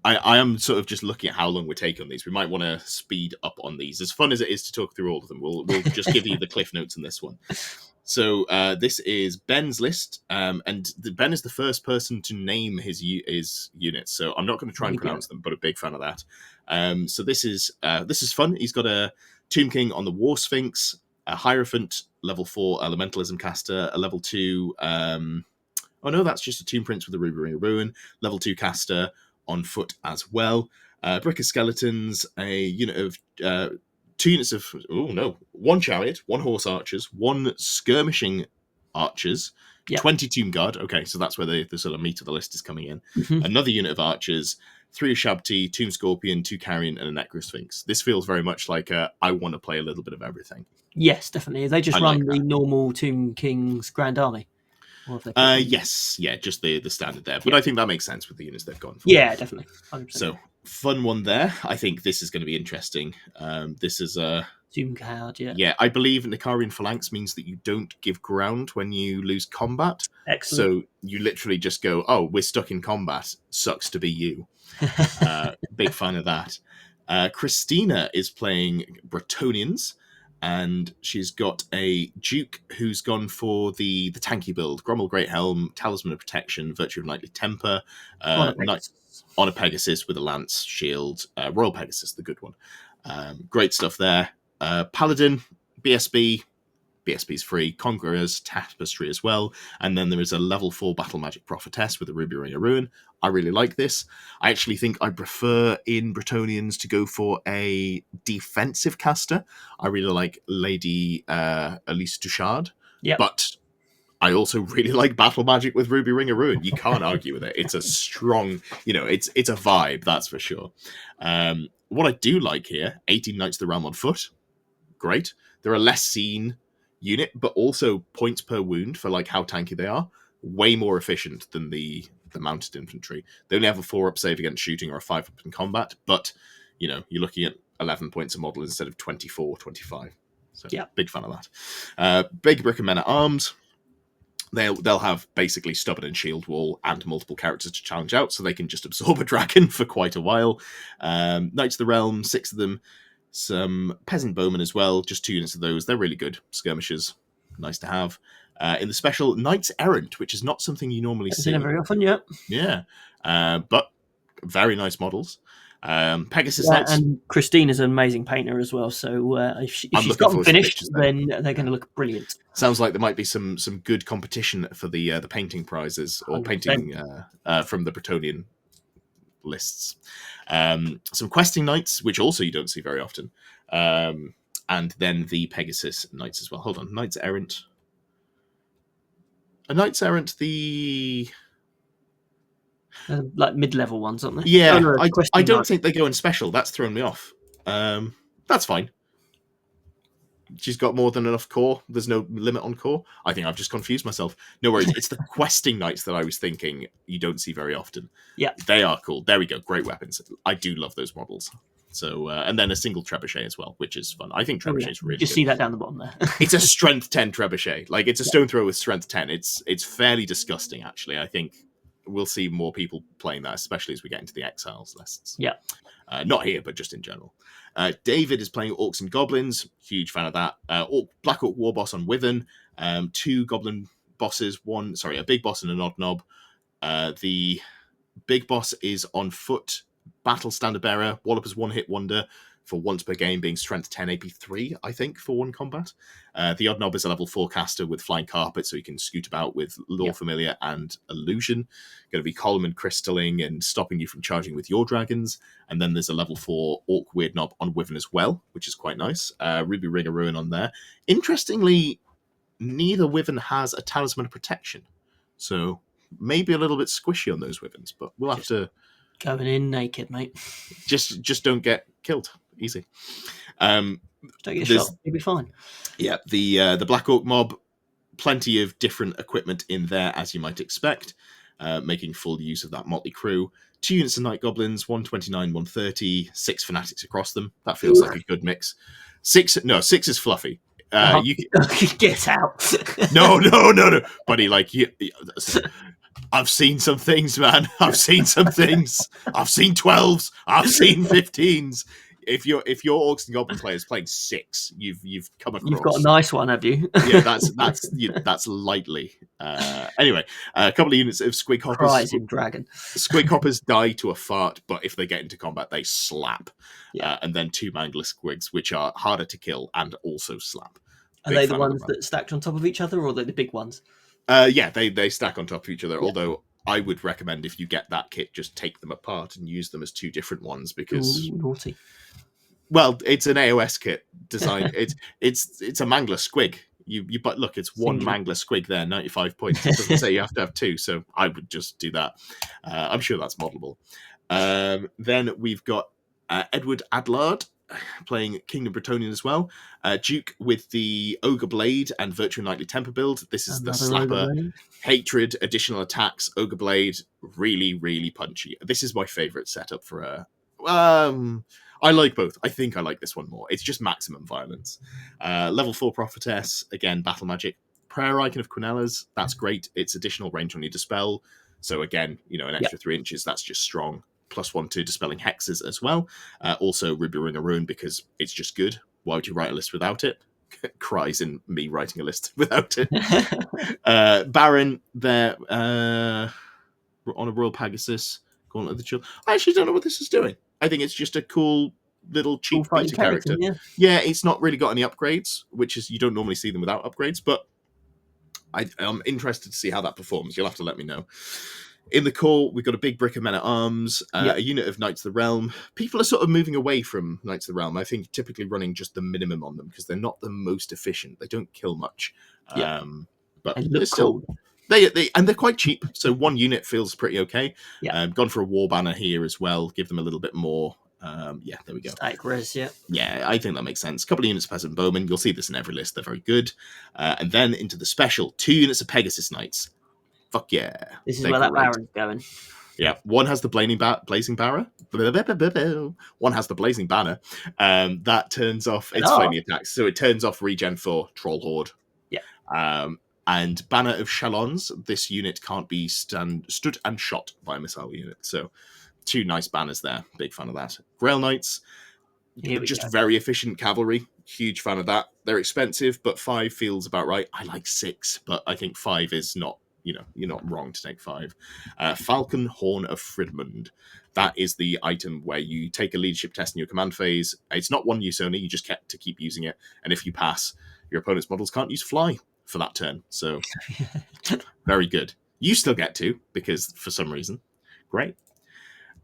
I am sort of just looking at how long we're taking on these. We might want to speed up on these. As fun as it is to talk through all of them, we'll just give you the cliff notes in this one. So this is Ben's list, and Ben is the first person to name his units. So I'm not going to try and pronounce them, but a big fan of that. So this is fun. He's got a Tomb King on the War Sphinx, a Hierophant, level 4 Elementalism caster, a level 2... that's just a Tomb Prince with a Ruby Ring of Ruin, level 2 caster on foot as well. Brick of Skeletons, a unit of... 2 units of... 1 Chariot, 1 Horse Archers, 1 Skirmishing Archers, 20 Tomb Guard. Okay, so that's where the sort of meat of the list is coming in. Another unit of Archers, 3 Shabti, Tomb Scorpion, 2 Carrion, and a Necro Sphinx. This feels very much like I want to play a little bit of everything. Yes, definitely. They just run the normal Tomb King's Grand Army. Yes, just the standard there. But I think that makes sense with the units they've gone for. Yeah, definitely. 100%. So, fun one there. I think this is going to be interesting. This is a... Tomb card, yeah. Yeah, I believe Nicarian Phalanx means that you don't give ground when you lose combat. Excellent. So you literally just go, we're stuck in combat. Sucks to be you. Big fan of that. Christina is playing Bretonians, and she's got a Duke who's gone for the tanky build. Grommel Great Helm, Talisman of Protection, Virtue of Knightly Temper, on a Pegasus with a Lance Shield, Royal Pegasus, the good one. Great stuff there. Paladin, BSB's free, Conqueror's Tapestry as well, and then there is a level 4 Battle Magic Prophetess with a Ruby Ring of Ruin. I really like this. I actually think I prefer in Bretonians to go for a defensive caster. I really like Lady Elise Duchard, but I also really like Battle Magic with Ruby Ring of Ruin. You can't argue with it. It's a strong, it's a vibe, that's for sure. What I do like here, 18 Knights of the Realm on foot. Great. They're a less seen unit, but also points per wound for like how tanky they are. Way more efficient than the the mounted infantry. They only have a 4-up save against shooting or a 5-up in combat, but you're looking at 11 points a model instead of 24, 25. So big fan of that. Big Brick and Men at Arms. They'll have basically stubborn and shield wall and multiple characters to challenge out, so they can just absorb a dragon for quite a while. Knights of the Realm, 6 of them. Some peasant bowmen as well, just 2 units of those. They're really good skirmishers, nice to have. In the special, Knights Errant, which is not something you normally see. Very often, yeah, but very nice models. Pegasus Knights, and Christine is an amazing painter as well. So if she's got them finished, then they're going to look brilliant. Sounds like there might be some good competition for the painting prizes or 100%. Painting from the Bretonnian lists. Some questing knights, which also you don't see very often, and then the Pegasus knights as well. Hold on, Knights Errant. Knights Errant, the like mid-level ones, aren't they? Yeah, I don't think they go in special. That's thrown me off. That's fine. She's got more than enough core. There's no limit on core. I think I've just confused myself. No worries. It's the questing knights that I was thinking you don't see very often. Yeah. They are cool. There we go. Great weapons. I do love those models. So, and then a single trebuchet as well, which is fun. I think trebuchet's really good. You see that down the bottom there. It's a strength 10 trebuchet. Like, it's a stone thrower with strength 10. It's fairly disgusting, actually. I think we'll see more people playing that, especially as we get into the Exiles lists. Yeah. Not here, but just in general. David is playing Orcs and Goblins. Huge fan of that. Black Orc War Boss on Wyvern. 2 Goblin bosses. A big boss and an odd knob. The big boss is on foot. Battle Standard Bearer. Wallopers 1-hit wonder for once per game, being strength 10 AP 3, I think, for one combat. The odd knob is a level 4 caster with flying carpet, so he can scoot about with Lore Familiar and Illusion. Going to be column and crystalling and stopping you from charging with your dragons. And then there's a level 4 Orc Weird Knob on Wyvern as well, which is quite nice. Ruby Ring of Ruin on there. Interestingly, neither Wyvern has a Talisman of Protection, so maybe a little bit squishy on those Wyverns, but we'll have to... Going in naked, mate. Just don't get killed. Easy. Don't get shot. You'll be fine. Yeah, the Black Orc mob, plenty of different equipment in there, as you might expect, making full use of that motley crew. 2 units of Night Goblins, 129, 130, 6 Fanatics across them. That feels like a good mix. 6 is fluffy. You get out. No, buddy. Like I've seen some things, man. I've seen some things. I've seen 12s. I've seen 15s. If your Orcs and Goblin players playing 6, you've come across. You've got a nice one, have you? Yeah, that's lightly. Anyway, a couple of units of Squig Hoppers. Rising Dragon. Squig Hoppers die to a fart, but if they get into combat, they slap. Yeah. And then 2 Mangler Squigs, which are harder to kill and also slap. Are they the ones that stacked on top of each other, or are they the big ones? Yeah, they stack on top of each other, although I would recommend if you get that kit, just take them apart and use them as 2 different ones, because... Ooh, naughty. Well, it's an AOS kit design. it's a Mangler Squig. But look, it's one Mangler Squig there, 95 points. It doesn't say you have to have 2, so I would just do that. I'm sure that's modelable. Then we've got Edward Adlard playing Kingdom Bretonnian as well. Duke with the Ogre Blade and Virtual Knightly Temper build. This is the slapper. Hatred, additional attacks, Ogre Blade, really, really punchy. This is my favourite setup for a... I like both. I think I like this one more. It's just maximum violence. Level 4 Prophetess, again, battle magic. Prayer Icon of Quinellas, that's great. It's additional range on your dispel. So again, an extra 3 inches, that's just strong. +1 to dispelling hexes as well. Also Ruby Ring of Ruin, because it's just good. Why would you write a list without it? Cries in me writing a list without it. Baron there on a Royal Pegasus. Gauntlet of the Chill. I actually don't know what this is doing. I think it's just a cool little cheap beta character. Yeah, it's not really got any upgrades, which is, you don't normally see them without upgrades, but I'm interested to see how that performs. You'll have to let me know. In the core, we've got a big brick of Men at Arms, a unit of Knights of the Realm. People are sort of moving away from Knights of the Realm. I think typically running just the minimum on them because they're not the most efficient. They don't kill much, but they're still cool. They're quite cheap. So 1 unit feels pretty okay. Gone for a War Banner here as well. Give them a little bit more. There we go. Static res, Yeah, I think that makes sense. A couple of units of Peasant Bowmen. You'll see this in every list. They're very good. And then into the special, 2 units of Pegasus Knights. Fuck yeah. This is They're where that great. Baron's going. Yeah, one has the blazing banner. One has the blazing banner. That turns off its flaming attacks, so it turns off regen for Troll Horde. Yeah. And Banner of Shalons. This unit can't be stood and shot by a missile unit. So 2 nice banners there. Big fan of that. Grail Knights, just very efficient cavalry. Huge fan of that. They're expensive, but 5 feels about right. I like 6, but I think 5 is not. You're not wrong to take 5. Falcon Horn of Fridmund. That is the item where you take a leadership test in your command phase. It's not one use only. You just get to keep using it. And if you pass, your opponent's models can't use fly for that turn. So very good. You still get to, because for some reason. Great.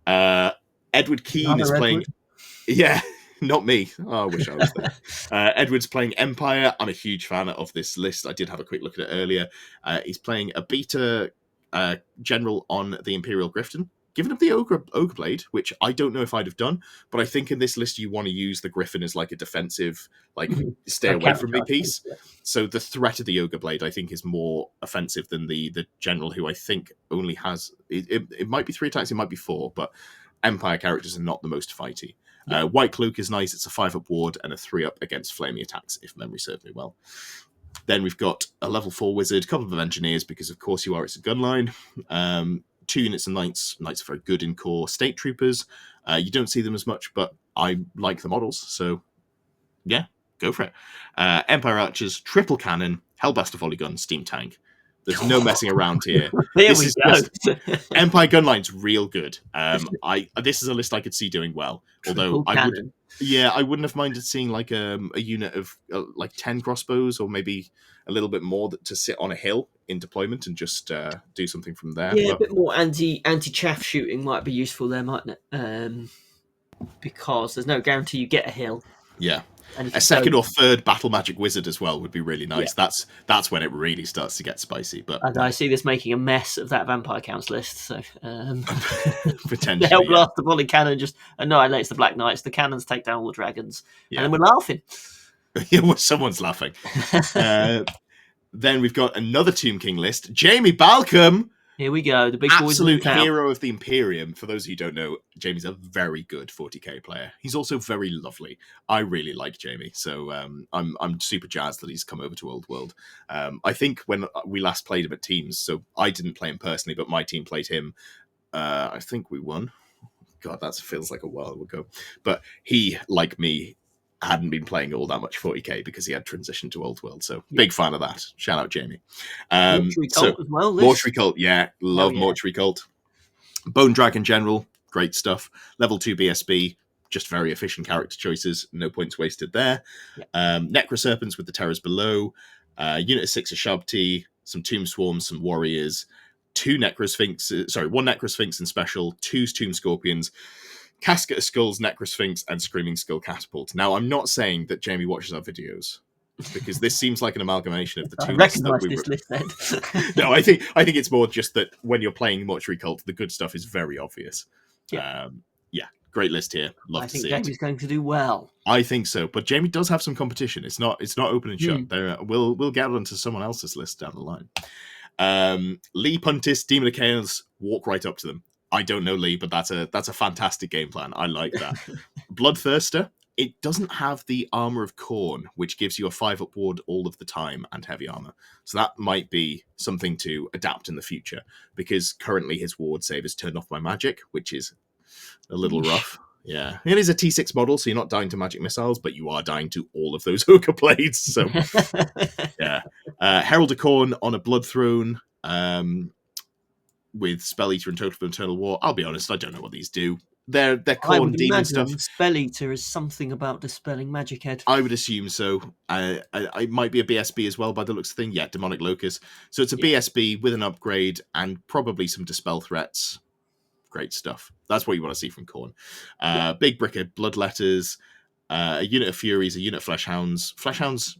Edward Keane is playing... Edward. Yeah. Not me. Oh, I wish I was there. Edward's playing Empire. I'm a huge fan of this list. I did have a quick look at it earlier. He's playing a beta general on the Imperial Griffin, giving him the Ogre Blade, which I don't know if I'd have done, but I think in this list you want to use the Griffin as like a defensive, like stay away from me piece. So the threat of the Ogre Blade, I think, is more offensive than the general, who I think only has... It might be 3 attacks, it might be 4, but Empire characters are not the most fighty. White Cloak is nice. It's a 5-up ward and a 3-up against flaming attacks, if memory serves me well. Then we've got a level 4 wizard, a couple of engineers, because of course you are. It's a gun line. 2 units of knights. Knights are very good in core. State troopers. You don't see them as much, but I like the models. So, yeah, go for it. Empire archers, triple cannon, hellblaster volley gun, steam tank. There's no messing around here. This is just Empire Gunline's real good. This is a list I could see doing well. Although I wouldn't have minded seeing like a unit of like 10 crossbows, or maybe a little bit more to sit on a hill in deployment and just do something from there. Yeah, a bit more anti-chaff shooting might be useful there, mightn't it? Because there's no guarantee you get a hill. Yeah. A second or third battle magic wizard as well would be really nice. Yeah. That's when it really starts to get spicy. But and I see this making a mess of that vampire counts list. So potentially, the hellblaster volley cannon just annihilates the Black Knights. The cannons take down all the dragons, and then we're laughing. Someone's laughing. Then we've got another Tomb King list. Jamie Balcom. Here we go. The big absolute hero of the Imperium. For those of you who don't know, Jamie's a very good 40k player. He's also very lovely. I really like Jamie, so I'm super jazzed that he's come over to Old World. I think when we last played him at teams, so I didn't play him personally, but my team played him. I think we won. God, that feels like a while ago. But he, like me, hadn't been playing all that much 40k because he had transitioned to Old World. So big fan of that. Shout out Jamie. Mortuary Cult as well. Mortuary Cult, yeah. Love Mortuary Cult. Bone Dragon General, great stuff. Level 2 BSB, just very efficient character choices. No points wasted there. Necro Serpents with the Terrors Below. Unit of 6 of Shabti, some Tomb Swarms, some Warriors. 1 Necrosphinx in special, 2 Tomb Scorpions, Casket of Skulls, Necrosphinx, and Screaming Skull Catapult. Now, I'm not saying that Jamie watches our videos, because this seems like an amalgamation of the two. I recognise this list then. No, I think it's more just that when you're playing Mortuary Cult, the good stuff is very obvious. Yeah, great list here. Love to see it. I think Jamie's going to do well. I think so, but Jamie does have some competition. It's not open and shut. We'll get onto someone else's list down the line. Lee Puntis, Demon of Chaos, walk right up to them. I don't know Lee, but that's a fantastic game plan. I like that. Bloodthirster. It doesn't have the Armor of Khorne, which gives you a 5-up ward all of the time and heavy armor. So that might be something to adapt in the future, because currently his ward save is turned off by magic, which is a little rough. Yeah, it is a T6 model, so you're not dying to magic missiles, but you are dying to all of those Ogre Blades. So, yeah. Herald of Khorne on a Blood Throne with Spell Eater and Total of Eternal War. I'll be honest, I don't know what these do. They're Khorne demon stuff. Spell Eater is something about dispelling magic head. I would assume so. It might be a BSB as well by the looks of things. Yeah, Demonic Locus. So it's a BSB with an upgrade and probably some dispel threats. Great stuff. That's what you want to see from Khorne. Big brick of Bloodletters, a unit of Furies, a unit of Fleshhounds. Fleshhounds,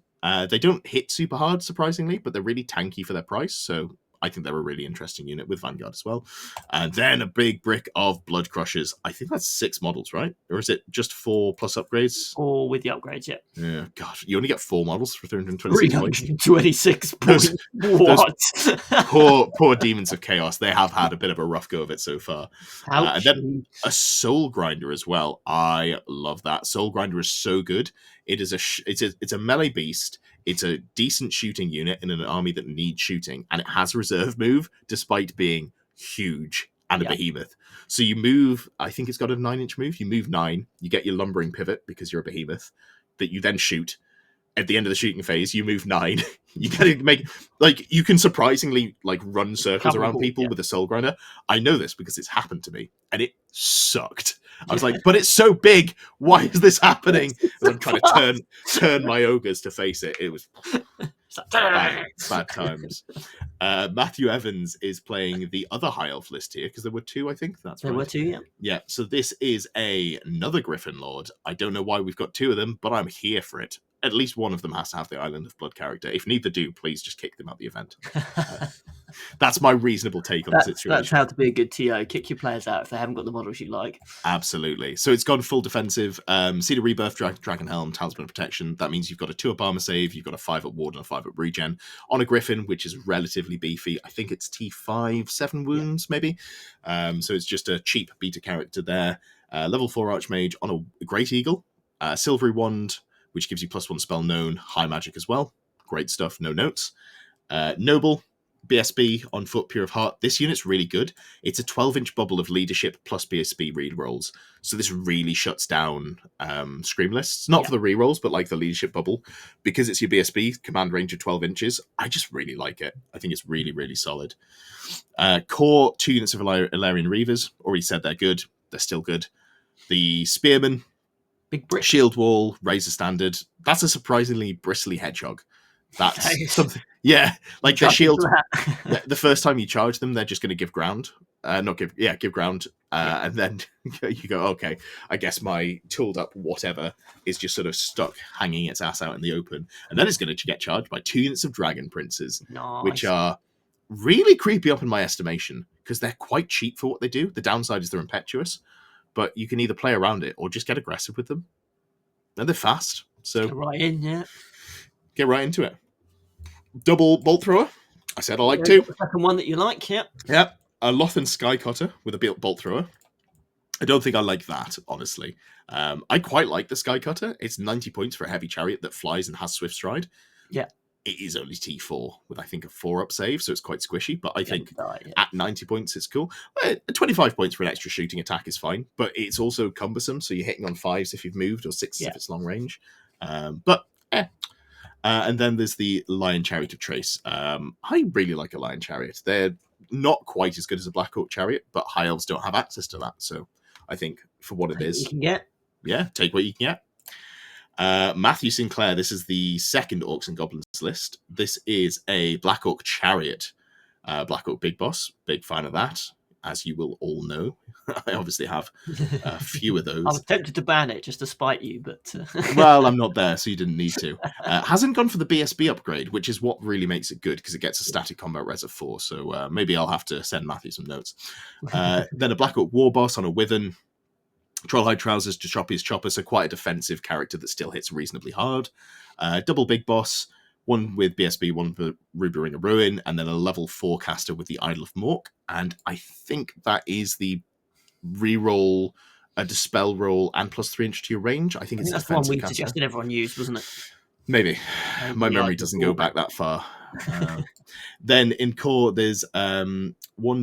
they don't hit super hard, surprisingly, but they're really tanky for their price. So I think they're a really interesting unit with Vanguard as well. And then a big brick of Blood Crushers. I think that's 6 models, right? Or is it just 4 plus upgrades? Or with the upgrades, yeah. Yeah, God, you only get 4 models for 326 points. 326 points. What? Poor Demons of Chaos. They have had a bit of a rough go of it so far. And then a Soul Grinder as well. I love that. Soul Grinder is so good. It is it's a melee beast. It's a decent shooting unit in an army that needs shooting, and it has a reserve move despite being huge and a behemoth. So you move, I think it's got a 9-inch move. You move 9, you get your lumbering pivot because you're a behemoth that you then shoot. At the end of the shooting phase, you move 9. You gotta make, like, you can surprisingly, like, run circles around people with a Soul Grinder. I know this because it's happened to me, and it sucked. I was like, but it's so big. Why is this happening? And I'm trying to turn my ogres to face it. It was bad times. Matthew Evans is playing the other High Elf list here, because there were 2, I think. There were 2, yeah. Yeah, so this is another Griffin Lord. I don't know why we've got 2 of them, but I'm here for it. At least one of them has to have the Island of Blood character. If neither do, please just kick them out the event. That's my reasonable take on the situation. That's how to be a good TO. Kick your players out if they haven't got the models you like. Absolutely. So it's gone full defensive. Cedar Rebirth, Dragon Helm, Talisman of Protection. That means you've got a 2-up armor save, you've got a 5-up ward, and a 5-up regen. On a Griffin, which is relatively beefy. I think it's T5, 7 wounds, maybe. So it's just a cheap beta character there. Level 4 Archmage on a Great Eagle. Silvery Wand, which gives you +1 spell known, high magic as well. Great stuff, no notes. Noble, BSB on foot, Pure of Heart. This unit's really good. It's a 12-inch bubble of leadership plus BSB read rolls. So this really shuts down scream lists. Not for the rerolls, but like the leadership bubble. Because it's your BSB, command range of 12 inches, I just really like it. I think it's really, really solid. Core, 2 units of Illyrian Reavers. Already said they're good. They're still good. The Spearman, big brick. Shield Wall, Razor Standard. That's a surprisingly bristly hedgehog. That's something. Yeah, like the shield. The first time you charge them, they're just going to give ground. Give ground. And then you go, okay, I guess my tooled up whatever is just sort of stuck, hanging its ass out in the open. And then it's going to get charged by 2 units of Dragon Princes, which are really creepy up in my estimation, because they're quite cheap for what they do. The downside is they're impetuous, but you can either play around it or just get aggressive with them. And they're fast. So get right in, yeah. Get right into it. Double Bolt Thrower. I said I like 2. The second one that you like, yeah. Yep. A Lothan Skycutter with a Bolt Thrower. I don't think I like that, honestly. I quite like the Skycutter. It's 90 points for a heavy chariot that flies and has Swift Stride. Yeah. It is only T4 with, I think, a 4-up save, so it's quite squishy. But I think at 90 points, it's cool. 25 points for an extra shooting attack is fine, but it's also cumbersome, so you're hitting on 5s if you've moved, or 6s if it's long range. And then there's the Lion Chariot of Trace. I really like a Lion Chariot. They're not quite as good as a Black Orc Chariot, but High Elves don't have access to that. So I think for what it is, you can get. Yeah, take what you can get. Matthew Sinclair, this is the second Orcs and Goblins list. This is a Black Orc Chariot. Black Orc Big Boss, big fan of that, as you will all know. I obviously have a few of those. I was tempted to ban it just to spite you, but... Well, I'm not there, so you didn't need to. Hasn't gone for the BSB upgrade, which is what really makes it good, because it gets a static combat res of 4, so maybe I'll have to send Matthew some notes. Then a Black Orc War Boss on a Withen. Trollhide Trousers to Choppy's Chopper, so quite a defensive character that still hits reasonably hard. Double Big Boss, one with BSB, one with Ruby Ring of Ruin, and then a level 4 caster with the Idol of Mork. And I think that is the reroll, a dispel roll, and +3 inch to your range. I think it's that's the one we suggested everyone use, wasn't it? Maybe. My memory doesn't go back that far. Then in core, there's 1,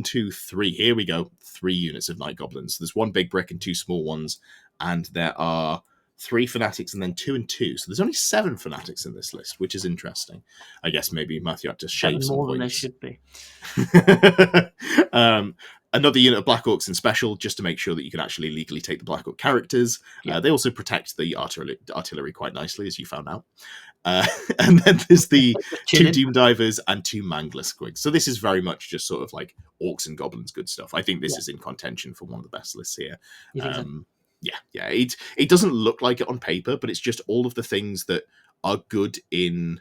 2, 3. Here we go. 3 units of Night Goblins. There's 1 big brick and 2 small ones. And there are 3 Fanatics and then 2 and 2. So there's only 7 Fanatics in this list, which is interesting. I guess maybe Matthew had to shave some more points. than there should be. Another unit of Black Orcs in Special, just to make sure that you can actually legally take the Black Orc characters. Yeah. They also protect the artillery quite nicely, as you found out. And then there's the 2 Doom Divers and 2 Mangler Squigs. So this is very much just sort of like Orcs and Goblins good stuff. I think this is in contention for one of the best lists here. Yeah. It doesn't look like it on paper, but it's just all of the things that are good in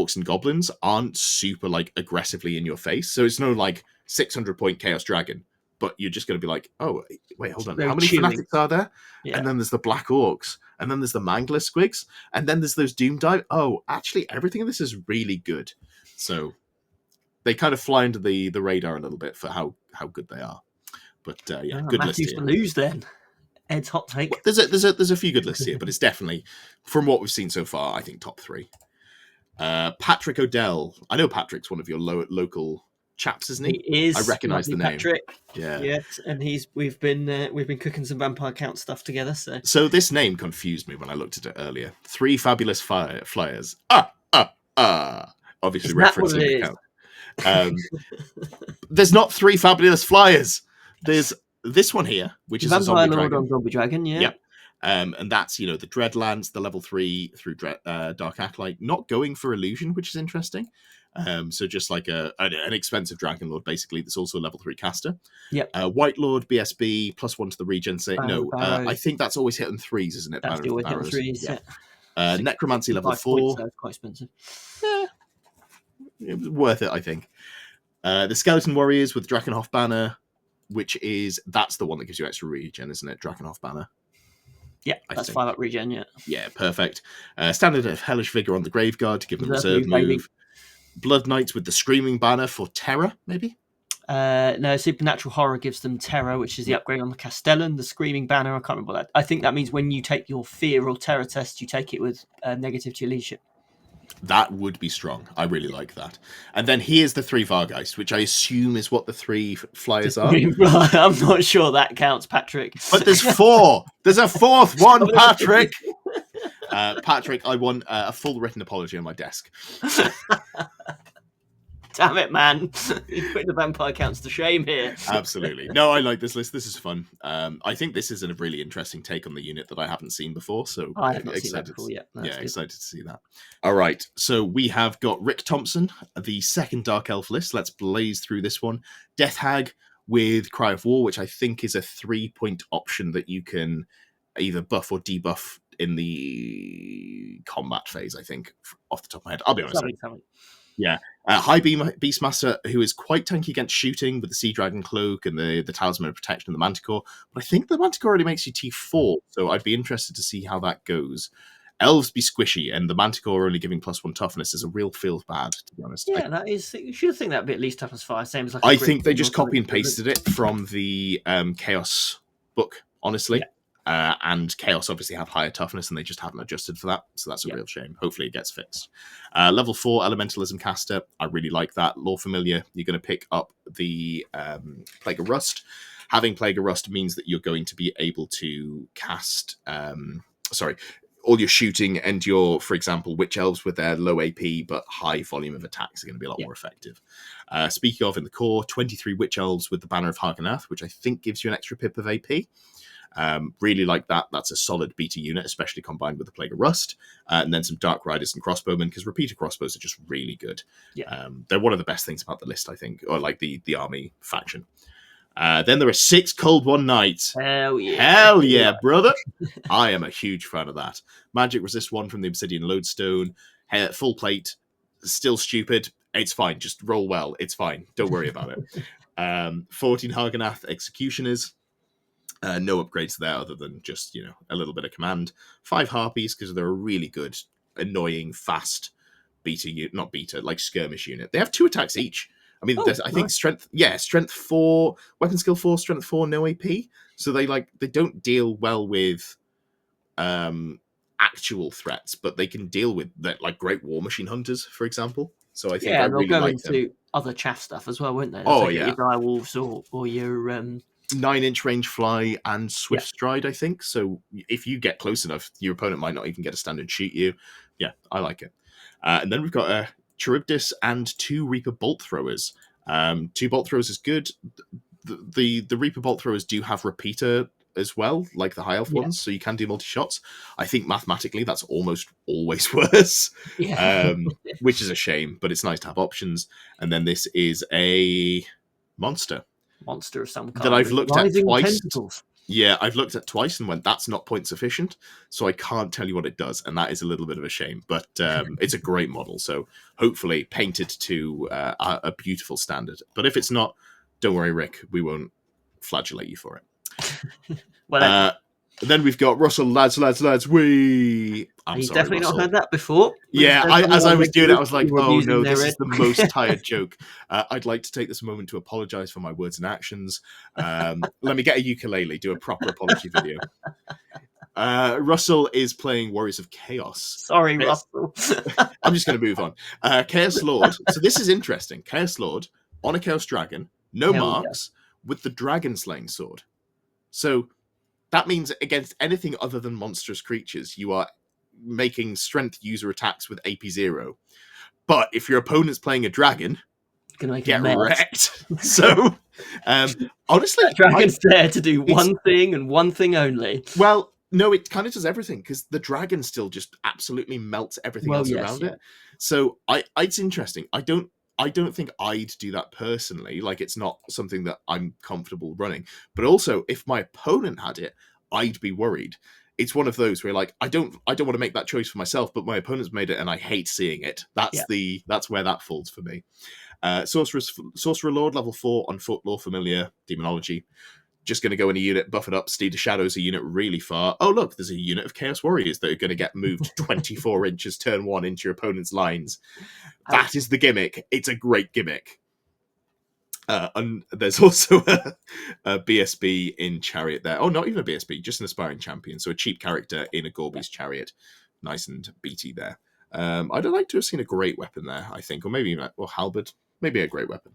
orcs and goblins aren't super like aggressively in your face. So it's no like 600-point chaos dragon, but you're just going to be like, oh wait, hold on, Very how many chewy. fanatics are there? Yeah. And then there's the black orcs, and then there's the mangler squigs, and then there's those doom dive. Oh, actually, everything in this is really good. So they kind of fly under the radar a little bit for how good they are. But yeah, good Matthews list to here. lose then. Ed's hot take. Well, there's a few good lists here, but it's definitely, from what we've seen so far, I think top 3. Patrick O'Dell. I know Patrick's one of your local chaps, isn't he? He is. I recognise the name. Patrick. Yeah. Yes, and we've been cooking some Vampire Count stuff together. So this name confused me when I looked at it earlier. 3 fabulous flyers. Obviously referencing the count. There's not 3 fabulous flyers. There's this one here, which is a zombie dragon. On zombie dragon, yeah. Yep. And that's, the Dreadlands, the level 3 through Dark Acolyte, not going for illusion, which is interesting. So just like an expensive Dragon Lord, basically, that's also a level 3 caster. Yep. White Lord, BSB, +1 to the regen. I think that's always hit on 3s, isn't it? That's always hit on 3s, yeah. Necromancy level 4. That's quite expensive. Yeah. It was worth it, I think. The Skeleton Warriors with Drakenhof Banner, that's the one that gives you extra regen, isn't it? Drakenhof Banner. Yeah, that's 5 up regen, yeah. Yeah, perfect. Standard of Hellish Vigor on the Graveguard to give them a reserve move. Blood Knights with the Screaming Banner for Terror, maybe? No, Supernatural Horror gives them Terror, which is the upgrade on the Castellan. The Screaming Banner, I can't remember that. I think that means when you take your Fear or Terror test, you take it with negative to your leadership. That would be strong. I really like that. And then here's the 3 Vargeist, which I assume is what the 3 flyers are. I'm not sure that counts, Patrick. But there's 4. There's a 4th one, Patrick. Patrick, I want a full written apology on my desk. Damn it, man. You're putting the Vampire Counts to shame here. Absolutely. No, I like this list. This is fun. I think this is a really interesting take on the unit that I haven't seen before. So I have not seen that before yet. Excited to see that. All right. So we have got Rick Thompson, the 2nd Dark Elf list. Let's blaze through this one. Death Hag with Cry of War, which I think is a 3-point option that you can either buff or debuff in the combat phase, I think, off the top of my head. I'll be honest. Yeah. High Beastmaster, who is quite tanky against shooting with the Sea Dragon Cloak and the Talisman of Protection and the Manticore. But I think the Manticore already makes you T4, so I'd be interested to see how that goes. Elves be squishy, and the Manticore only giving +1 toughness is a real feels bad, to be honest. Yeah, that is. You should think that'd be at least toughness 5. Same as like. I think they just copy and pasted it from the Chaos book, honestly. Yeah. And Chaos obviously have higher toughness, and they just haven't adjusted for that. So that's a real shame. Hopefully it gets fixed. Level 4 Elementalism caster. I really like that. Lore Familiar, you're going to pick up the Plague of Rust. Having Plague of Rust means that you're going to be able to cast... all your shooting and your, for example, Witch Elves with their low AP but high volume of attacks are going to be a lot more effective. Speaking of, in the core, 23 Witch Elves with the Banner of Hargonath, which I think gives you an extra pip of AP. Really like that. That's a solid beta unit, especially combined with the Plague of Rust. And then some Dark Riders and Crossbowmen, because repeater crossbows are just really good. Yeah. They're one of the best things about the list, I think, or like the army faction. Then there are 6 Cold One Knights. Hell yeah. Hell yeah, brother. I am a huge fan of that. Magic Resist 1 from the Obsidian Lodestone. Full plate. Still stupid. It's fine. Just roll well. It's fine. Don't worry about it. 14 Hargonath Executioners. No upgrades there other than just, a little bit of command. 5 Harpies, because they're a really good, annoying, fast skirmish unit. They have 2 attacks each. I mean, I think strength 4, weapon skill 4, strength 4, no AP. So they don't deal well with actual threats, but they can deal with that, like Great War Machine Hunters, for example. So I think I really they'll go like into them. Other chaff stuff as well, won't they? Your dire wolves or your 9-inch range fly and swift stride, I think. So if you get close enough, your opponent might not even get a stand and shoot you. Yeah, I like it. And then we've got Charybdis and 2 Reaper Bolt Throwers. 2 Bolt Throwers is good. The Reaper Bolt Throwers do have repeater as well, like the high elf ones, so you can do multi-shots. I think mathematically that's almost always worse, which is a shame, but it's nice to have options. And then this is a monster of some kind that I've looked at twice. Tentacles. Yeah, I've looked at twice and went, that's not point sufficient, so I can't tell you what it does, and that is a little bit of a shame. But it's a great model, so hopefully painted to a beautiful standard. But if it's not, don't worry, Rick, we won't flagellate you for it. Well, Then we've got Russell, lads. I'm you've sorry, definitely not Russell. heard that before. Yeah, as I was doing it, I was like, oh no, this is the most most tired joke. I'd like to take this moment to apologize for my words and actions. Let me get a ukulele, do a proper apology video. Russell is playing Warriors of Chaos. Sorry, Russell. I'm just going to move on. Chaos Lord. So this is interesting. Chaos Lord on a Chaos Dragon, no marks, with the Dragon Slaying Sword. So that means against anything other than monstrous creatures, you are making strength user attacks with AP 0. But if your opponent's playing a dragon, get wrecked. So, honestly, that dragon's there to do one thing and one thing only. Well, no, it kind of does everything because the dragon still just absolutely melts everything else around it. So, it's interesting. I don't think I'd do that personally. Like, it's not something that I'm comfortable running. But also, if my opponent had it, I'd be worried. It's one of those where, like, I don't want to make that choice for myself, but my opponent's made it, and I hate seeing it. That's where that falls for me. Sorcerer Lord, level 4 on Foot Law Familiar Demonology. Just going to go in a unit, buff it up, Steed of Shadows a unit really far. Oh, look, there's a unit of Chaos Warriors that are going to get moved 24 inches turn 1 into your opponent's lines. That is the gimmick. It's a great gimmick. And there's also a BSB in Chariot there. Oh, not even a BSB, just an Aspiring Champion. So a cheap character in a Gorby's Chariot. Nice and beaty there. I'd like to have seen a great weapon there, I think. Or maybe even halberd. Maybe a great weapon.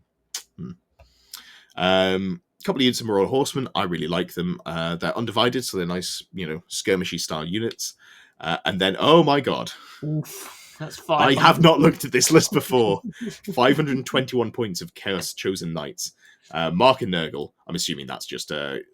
Couple of units of Marauder Horsemen. I really like them. They're undivided, so they're nice, skirmishy style units. And then, oh my god. Oof, that's I have not looked at this list before. 521 points of Chaos Chosen Knights. Mark and Nurgle. I'm assuming that's just the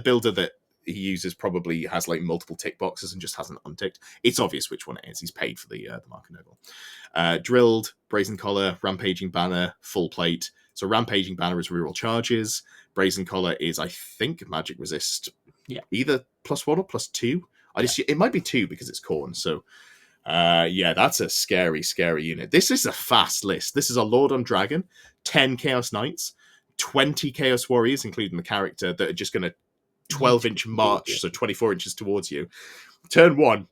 builder that he uses probably has like multiple tick boxes and just hasn't unticked. It's obvious which one it is. He's paid for the Mark and Nurgle. Drilled, Brazen Collar, Rampaging Banner, Full Plate. So Rampaging Banner is reroll charges. Brazen Collar is, I think, magic resist. Yeah. Either +1 or +2. It might be 2 because it's Khorne. So, that's a scary, scary unit. This is a fast list. This is a Lord on Dragon, 10 Chaos Knights, 20 Chaos Warriors, including the character, that are just going to 12-inch march, so 24 inches towards you. Turn 1,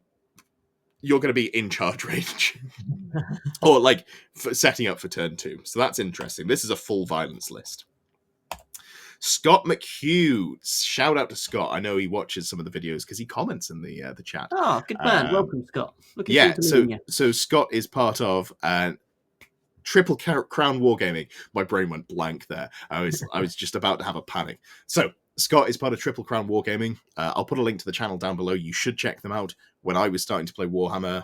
you're going to be in charge range. Or like setting up for turn 2. So that's interesting. This is a full violence list. Scott McHugh. Shout out to Scott. I know he watches some of the videos because he comments in the chat. Oh, good man. Welcome, Scott. Looking forward to meeting you. So Scott is part of Triple Crown Wargaming. My brain went blank there. I was just about to have a panic. So Scott is part of Triple Crown Wargaming. I'll put a link to the channel down below. You should check them out. When I was starting to play Warhammer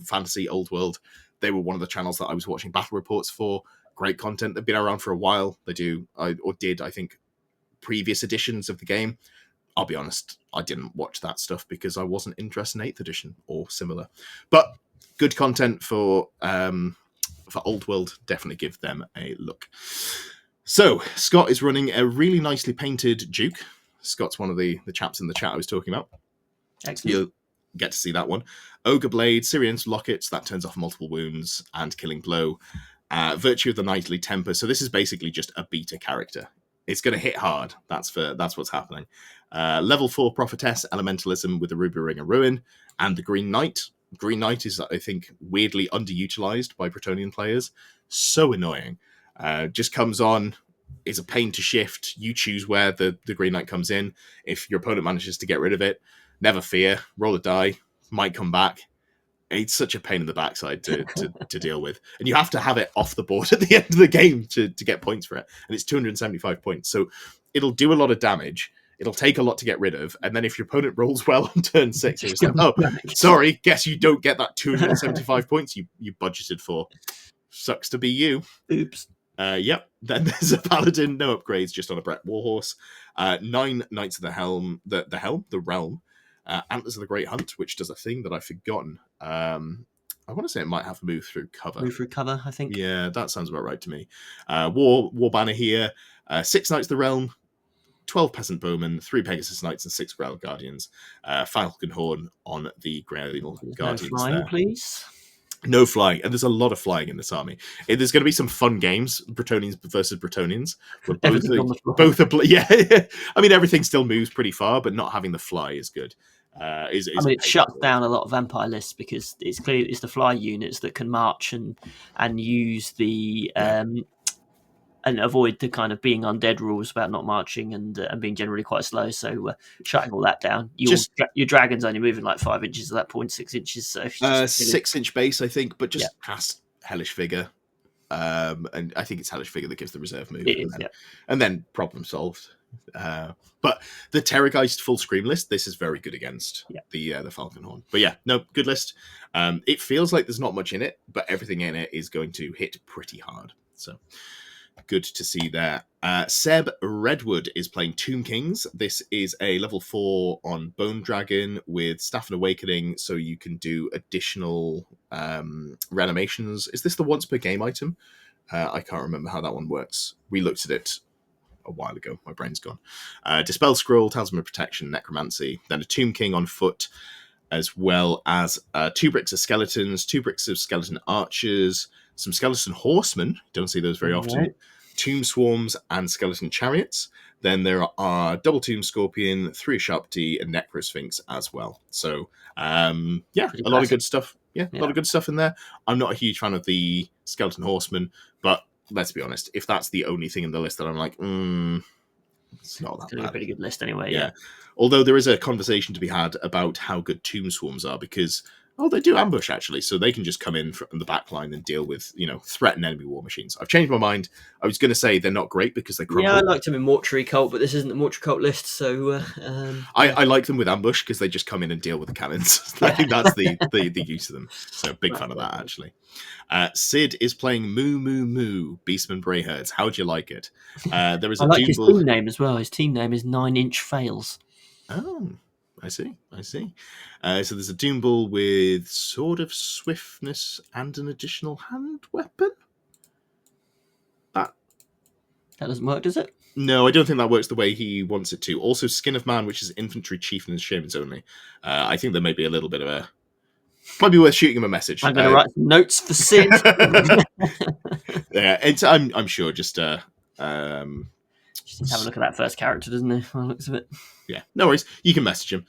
Fantasy Old World, they were one of the channels that I was watching battle reports for. Great content. They've been around for a while. They did, I think, previous editions of the game. I'll be honest, I didn't watch that stuff because I wasn't interested in 8th edition or similar. But good content for Old World. Definitely give them a look. So, Scott is running a really nicely painted Duke. Scott's one of the chaps in the chat I was talking about. Excellent. You'll get to see that one. Ogre Blade, Syrian's Lockets, that turns off multiple wounds, and Killing Blow. Virtue of the Knightly Temper. So this is basically just a beta character. It's going to hit hard. That's what's happening. Level 4 Prophetess, Elementalism with the Ruby Ring of Ruin, and the Green Knight. Green Knight is, I think, weirdly underutilized by Bretonnian players. So annoying. Just comes on, is a pain to shift. You choose where the Green Knight comes in. If your opponent manages to get rid of it, never fear. Roll a die. Might come back. It's such a pain in the backside to deal with. And you have to have it off the board at the end of the game to get points for it. And it's 275 points. So it'll do a lot of damage. It'll take a lot to get rid of. And then if your opponent rolls well on turn 6, you're just like, oh, sorry, guess you don't get that 275 points you budgeted for. Sucks to be you. Oops. Yep. Then there's a Paladin, no upgrades, just on a Brett Warhorse. 9 Knights of the Realm. Antlers of the Great Hunt, which does a thing that I've forgotten. I want to say it might have Move Through Cover. Move Through Cover, I think. Yeah, that sounds about right to me. War Banner here. 6 Knights of the Realm. 12 Peasant Bowmen, 3 Pegasus Knights, and 6 Grail Guardians. Falcon Horn on the Grail Guardians no flying, there. please. No flying, and there's a lot of flying in this army. There's going to be some fun games, Bretonians versus Bretonians, where Everything's on the floor. both are. Yeah, I mean everything still moves pretty far, but not having the fly is good. I mean, it shuts down a lot of vampire lists because it's clear it's the fly units that can march and use the and avoid the kind of being undead rules about not marching and being generally quite slow. So shutting all that down, your dragon's only moving like 5 inches at that point, 6 inches. So 6-inch base, I think, but just cast Hellish Figure, and I think it's Hellish Figure that gives the reserve move, and then problem solved. But the Terrorgeist full scream list, this is very good against the Falcon Horn. But yeah, no, good list. It feels like there's not much in it, but everything in it is going to hit pretty hard. So good to see there. Seb Redwood is playing Tomb Kings. This is a level 4 on Bone Dragon with Staff and Awakening, so you can do additional reanimations. Is this the once per game item? I can't remember how that one works. We looked at it a while ago. My brain's gone. Dispel Scroll, Talisman of Protection, Necromancy, then a Tomb King on foot, as well as 2 bricks of skeletons, 2 bricks of skeleton archers, some skeleton horsemen, don't see those very often, tomb swarms and skeleton chariots. Then there are double tomb scorpion, 3 sharp D, and necrosphinx as well. So a lot of good stuff. A lot of good stuff in there. I'm not a huge fan of the skeleton horsemen, but let's be honest, if that's the only thing in the list that I'm like, it's not that bad. A pretty good list anyway. Yeah. Although there is a conversation to be had about how good tomb swarms are, because they do ambush actually, so they can just come in from the back line and deal with, threaten enemy war machines. I've changed my mind. I was going to say they're not great because they crumble. Yeah, I liked them in Mortuary Cult, but this isn't the Mortuary Cult list, so I like them with ambush because they just come in and deal with the cannons. I think that's the use of them. So big fan of that actually. Sid is playing Moo Moo Moo Beastman Brayherds. How do you like it? There is I like his team name as well. His team name is 9 Inch Fails. Oh, I see. So there's a Doom Bull with Sword of Swiftness and an additional hand weapon. That doesn't work, does it? No, I don't think that works the way he wants it to. Also, Skin of Man, which is infantry, chieftain, and shamans only. I think there may be a little bit of a... Might be worth shooting him a message. I'm going to write some notes for Sid. I'm sure just... Just have a look at that first character, doesn't he? By the looks of it. Yeah, no worries. You can message him.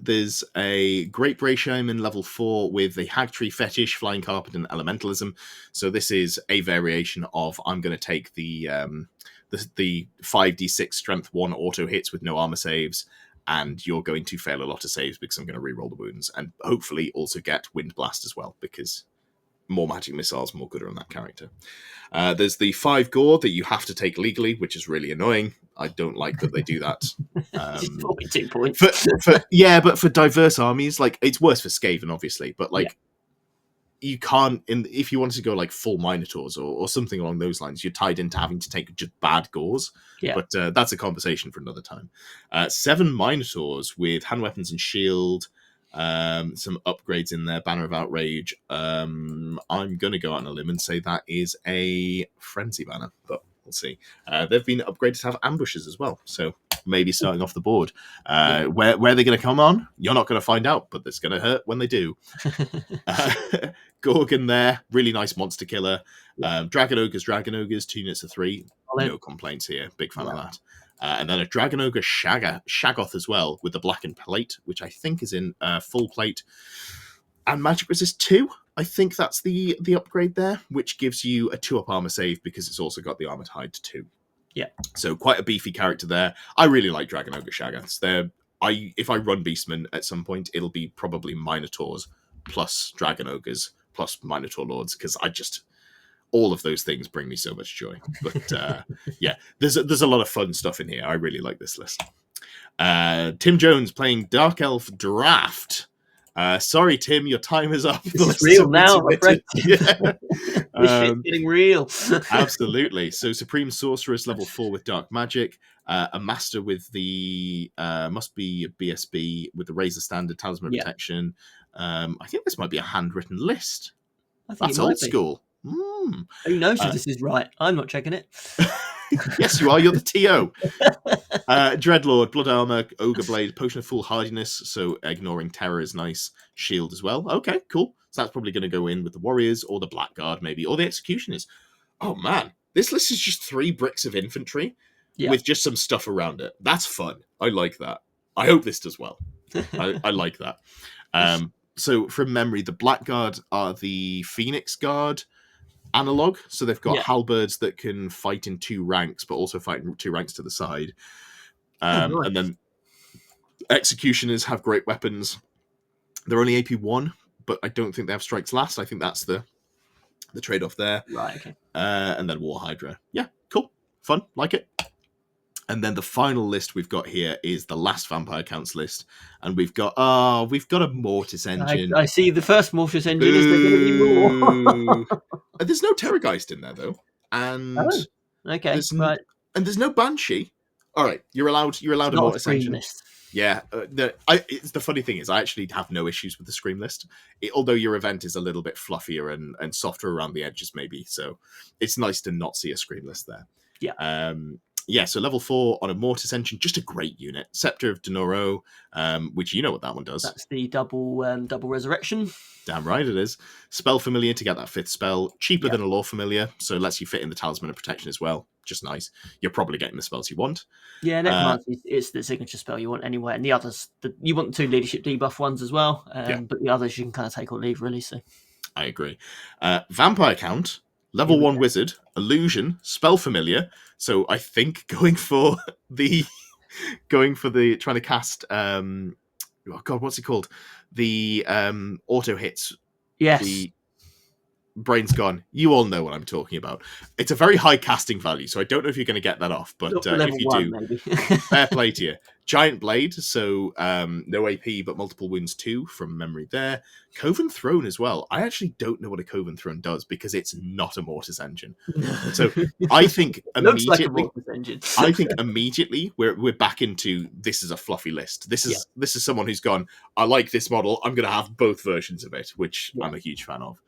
There's a Great Braysheim in level 4 with the Hag Tree Fetish, Flying Carpet, and Elementalism. So this is a variation of I'm going to take the 5d6 strength 1 auto hits with no armor saves, and you're going to fail a lot of saves because I'm going to reroll the wounds, and hopefully also get Wind Blast as well, because more magic missiles, more good on that character. There's the 5 gore that you have to take legally, which is really annoying. I don't like that they do that. 42 points. But for diverse armies, like it's worse for Skaven, obviously, but you can't. If you wanted to go like full Minotaurs or something along those lines, you're tied into having to take just bad gores. Yeah. But that's a conversation for another time. 7 Minotaurs with hand weapons and shield. Some upgrades in there, Banner of Outrage. I'm going to go out on a limb and say that is a Frenzy banner, but we'll see. They've been upgraded to have ambushes as well, so maybe starting off the board. Where they're going to come on, you're not going to find out, but it's going to hurt when they do. Gorgon there, really nice monster killer. Dragon Ogres, 2 units of 3. No complaints here, big fan of that. And then a Dragon Ogre Shaggoth as well with the blackened plate, which I think is in full plate. And Magic Resist 2, I think that's the upgrade there, which gives you a 2-up armor save because it's also got the Armored Hide 2. Yeah. So quite a beefy character there. I really like Dragon Ogre Shaggoths. If I run Beastmen at some point, it'll be probably Minotaurs plus Dragon Ogres plus Minotaur Lords, because all of those things bring me so much joy. But there's a lot of fun stuff in here. I really like this list. Tim Jones playing Dark Elf Draft. Sorry, Tim, your time is up. It's real now, my friend. Yeah. This shit's getting real. Absolutely. So Supreme Sorceress level 4 with Dark Magic. A Master with the must be a BSB with the Razor Standard Talisman Protection. I think this might be a handwritten list. I think that's old school. Who knows if this is right? I'm not checking it. Yes, you are. You're the TO. Dreadlord, Blood Armor, Ogre Blade, Potion of Full Hardiness, so ignoring terror is nice. Shield as well. Okay, cool. So that's probably going to go in with the Warriors, or the Blackguard, maybe, or the Executioners. Oh, man. This list is just 3 bricks of infantry with just some stuff around it. That's fun. I like that. I hope this does well. I like that. So, from memory, the Blackguard are the Phoenix Guard analog. So they've got halberds that can fight in 2 ranks, but also fight in 2 ranks to the side. Nice. And then Executioners have great weapons. They're only AP 1, but I don't think they have strikes last. I think that's the trade-off there. Right, okay. And then War Hydra. Yeah, cool. Fun. Like it. And then the final list we've got here is the last Vampire Counts list. And we've got a Mortis engine. I see the first Mortis engine. Is there going to be more? There's no Terrorgeist in there, though. And okay, right. And there's no Banshee. All right, you're allowed a Mortis engine. List. Yeah, the funny thing is, I actually have no issues with the Scream list, although your event is a little bit fluffier and softer around the edges, maybe. So it's nice to not see a Scream list there. Yeah. So level 4 on a Mortis engine, just a great unit. Scepter of Denoro, which you know what that one does. That's the double resurrection. Damn right it is. Spell Familiar to get that 5th spell. Cheaper than a Law Familiar, so it lets you fit in the Talisman of Protection as well. Just nice. You're probably getting the spells you want. Yeah, Necromancy is the signature spell you want anyway. And the others, you want the 2 leadership debuff ones as well. But the others you can kind of take or leave, really. So I agree. Vampire Count, level 1 Wizard, Illusion, Spell Familiar. So I think going for the trying to cast oh god, what's it called? The auto hits. Yes. The brain's gone. You all know what I'm talking about. It's a very high casting value, so I don't know if you're going to get that off, but if you do, maybe. fair play to you. Giant Blade, so no AP, but multiple wounds 2 from memory there. Coven Throne as well. I actually don't know what a Coven Throne does because it's not a Mortis engine. So I think immediately, looks like a Mortis engine. I think immediately we're back into this is a fluffy list. This is someone who's gone, I like this model. I'm going to have both versions of it, which I'm a huge fan of.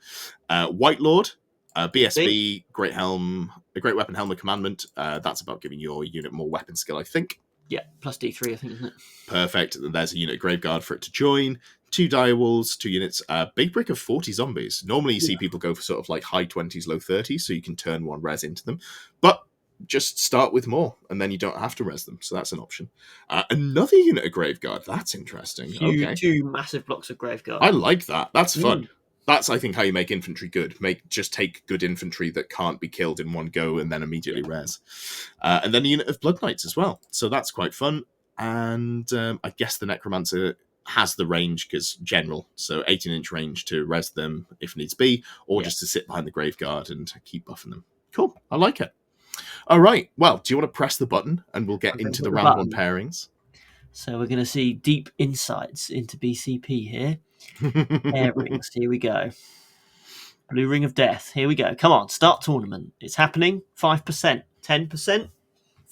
White Lord. BSB, Great Helm, a Great Weapon Helm of Commandment. That's about giving your unit more weapon skill, I think. Yeah, plus D3, I think, isn't it? Perfect. There's a unit Graveguard for it to join. 2 direwolves, 2 units. Big brick of 40 zombies. Normally you see people go for sort of like high 20s, low 30s, so you can turn 1 res into them. But just start with more, and then you don't have to res them. So that's an option. Another unit of Graveguard. That's interesting. Okay. 2 massive blocks of Graveguard. I like that. That's fun. That's, I think, how you make infantry good. Just take good infantry that can't be killed in one go and then immediately res. And then a unit of Blood Knights as well. So that's quite fun. And I guess the Necromancer has the range because general. So 18-inch range to res them if needs be, or just to sit behind the Graveguard and keep buffing them. Cool. I like it. All right. Well, do you want to press the button and we'll get into the round 1 pairings? So we're going to see deep insights into BCP here. Pairings, here we go. Blue Ring of Death, here we go. Come on, start tournament. It's happening. 5%, 10%,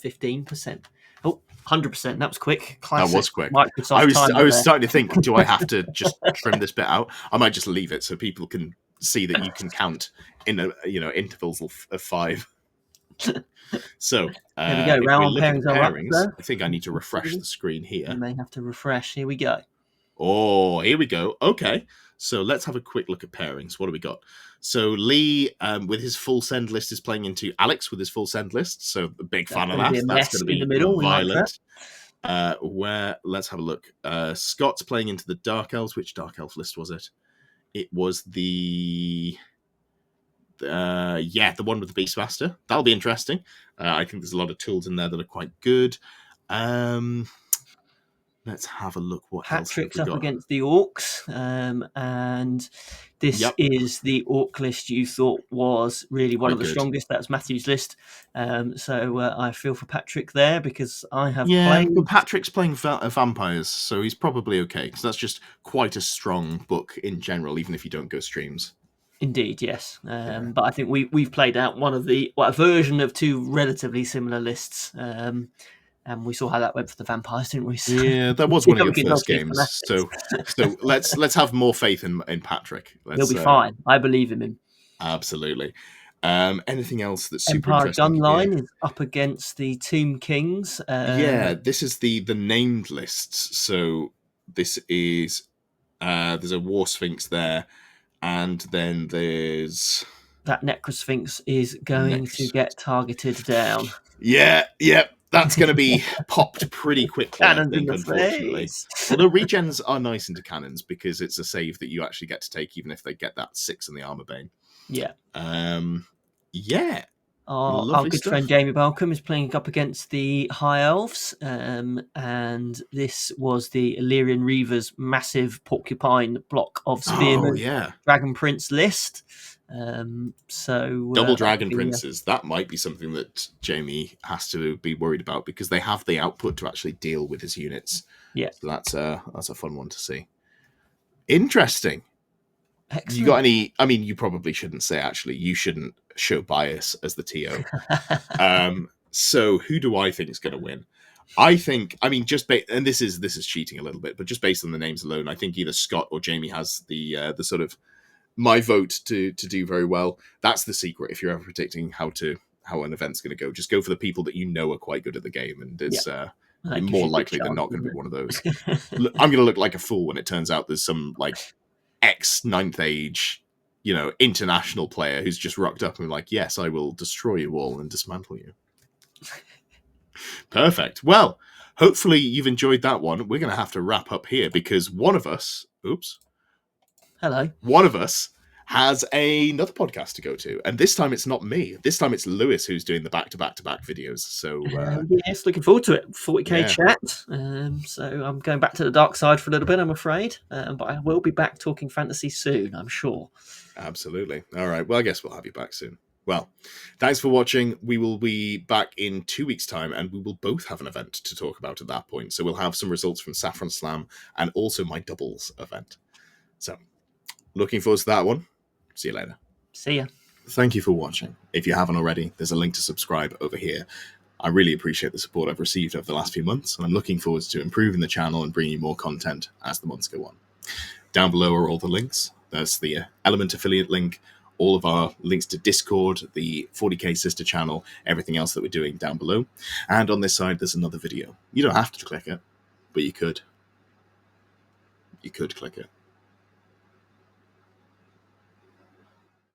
15%. Oh, 100%. That was quick. Classic. That was quick. Microsoft I was starting to think, do I have to just trim this bit out? I might just leave it so people can see that you can count in intervals of 5. So there we go. Round pairings are up there. I think I need to refresh the screen here. You may have to refresh. Here we go. Oh, here we go. Okay, so let's have a quick look at pairings. What do we got? So Lee, with his full send list, is playing into Alex with his full send list. So a big fan of that. That's going to be in the middle, violent. Let's have a look. Scott's playing into the Dark Elves. Which Dark Elf list was it? It was the one with the Beastmaster. That'll be interesting. I think there's a lot of tools in there that are quite good. Let's have a look. What Patrick's up against the Orcs, and this is the Orc list you thought was really one of the strongest. That's Matthew's list. So I feel for Patrick there because I have played. But Patrick's playing vampires, so he's probably okay because that's just quite a strong book in general, even if you don't go streams. Indeed, yes. But I think we've played out a version of 2 relatively similar lists. And we saw how that went for the vampires, didn't we? So, yeah, that was one of your first games. So let's have more faith in Patrick. He'll be fine. I believe in him. Absolutely. Anything else that's super Empire interesting Gun here? Line is up against the Tomb Kings. Yeah, this is the named lists. So this is there's a War Sphinx there, and then there's that Necrosphinx is going to Necros. get targeted down. Yeah, that's going to be popped pretty quickly, I Cannons in think, the unfortunately. face. Although regens are nice into cannons because it's a save that you actually get to take, even if they get that 6 in the armor bane. Yeah. Yeah. Our Lovely good friend stuff. Jamie Balcom is playing up against the High Elves, and this was the Illyrian Reavers' massive porcupine block of Oh, Spearmen yeah. Dragon Prince list. Double Dragon Princes. That might be something that Jamie has to be worried about because they have the output to actually deal with his units. Yeah. So that's a fun one to see. Interesting. Excellent. You got any? I mean, you probably shouldn't say. Actually, you shouldn't show bias as the TO. So who do I think is going to win? I think. I mean, and this is cheating a little bit, but just based on the names alone, I think either Scott or Jamie has the sort of my vote to do very well. That's the secret. If you're ever predicting how an event's going to go, just go for the people that you know are quite good at the game, and it's you're more likely than not going to be one of those. I'm going to look like a fool when it turns out there's some like ex-9th age, international player who's just rocked up and like, yes, I will destroy you all and dismantle you. Perfect. Well, hopefully you've enjoyed that one. We're going to have to wrap up here because one of us, hello, one of us has another podcast to go to, and this time it's not me. This time it's Lewis who's doing the back-to-back-to-back videos. So yes, looking forward to it. 40k yeah. chat. So I'm going back to the dark side for a little bit, I'm afraid, but I will be back talking fantasy soon, I'm sure. Absolutely. All right. Well, I guess we'll have you back soon. Well, thanks for watching. We will be back in 2 weeks' time, and we will both have an event to talk about at that point. So we'll have some results from Saffron Slam and also my doubles event. So looking forward to that one. See you later. See ya. Thank you for watching. If you haven't already, there's a link to subscribe over here. I really appreciate the support I've received over the last few months, and I'm looking forward to improving the channel and bringing you more content as the months go on. Down below are all the links. There's the Element affiliate link, all of our links to Discord, the 40k sister channel, everything else that we're doing down below. And on this side, there's another video. You don't have to click it, but you could. You could click it.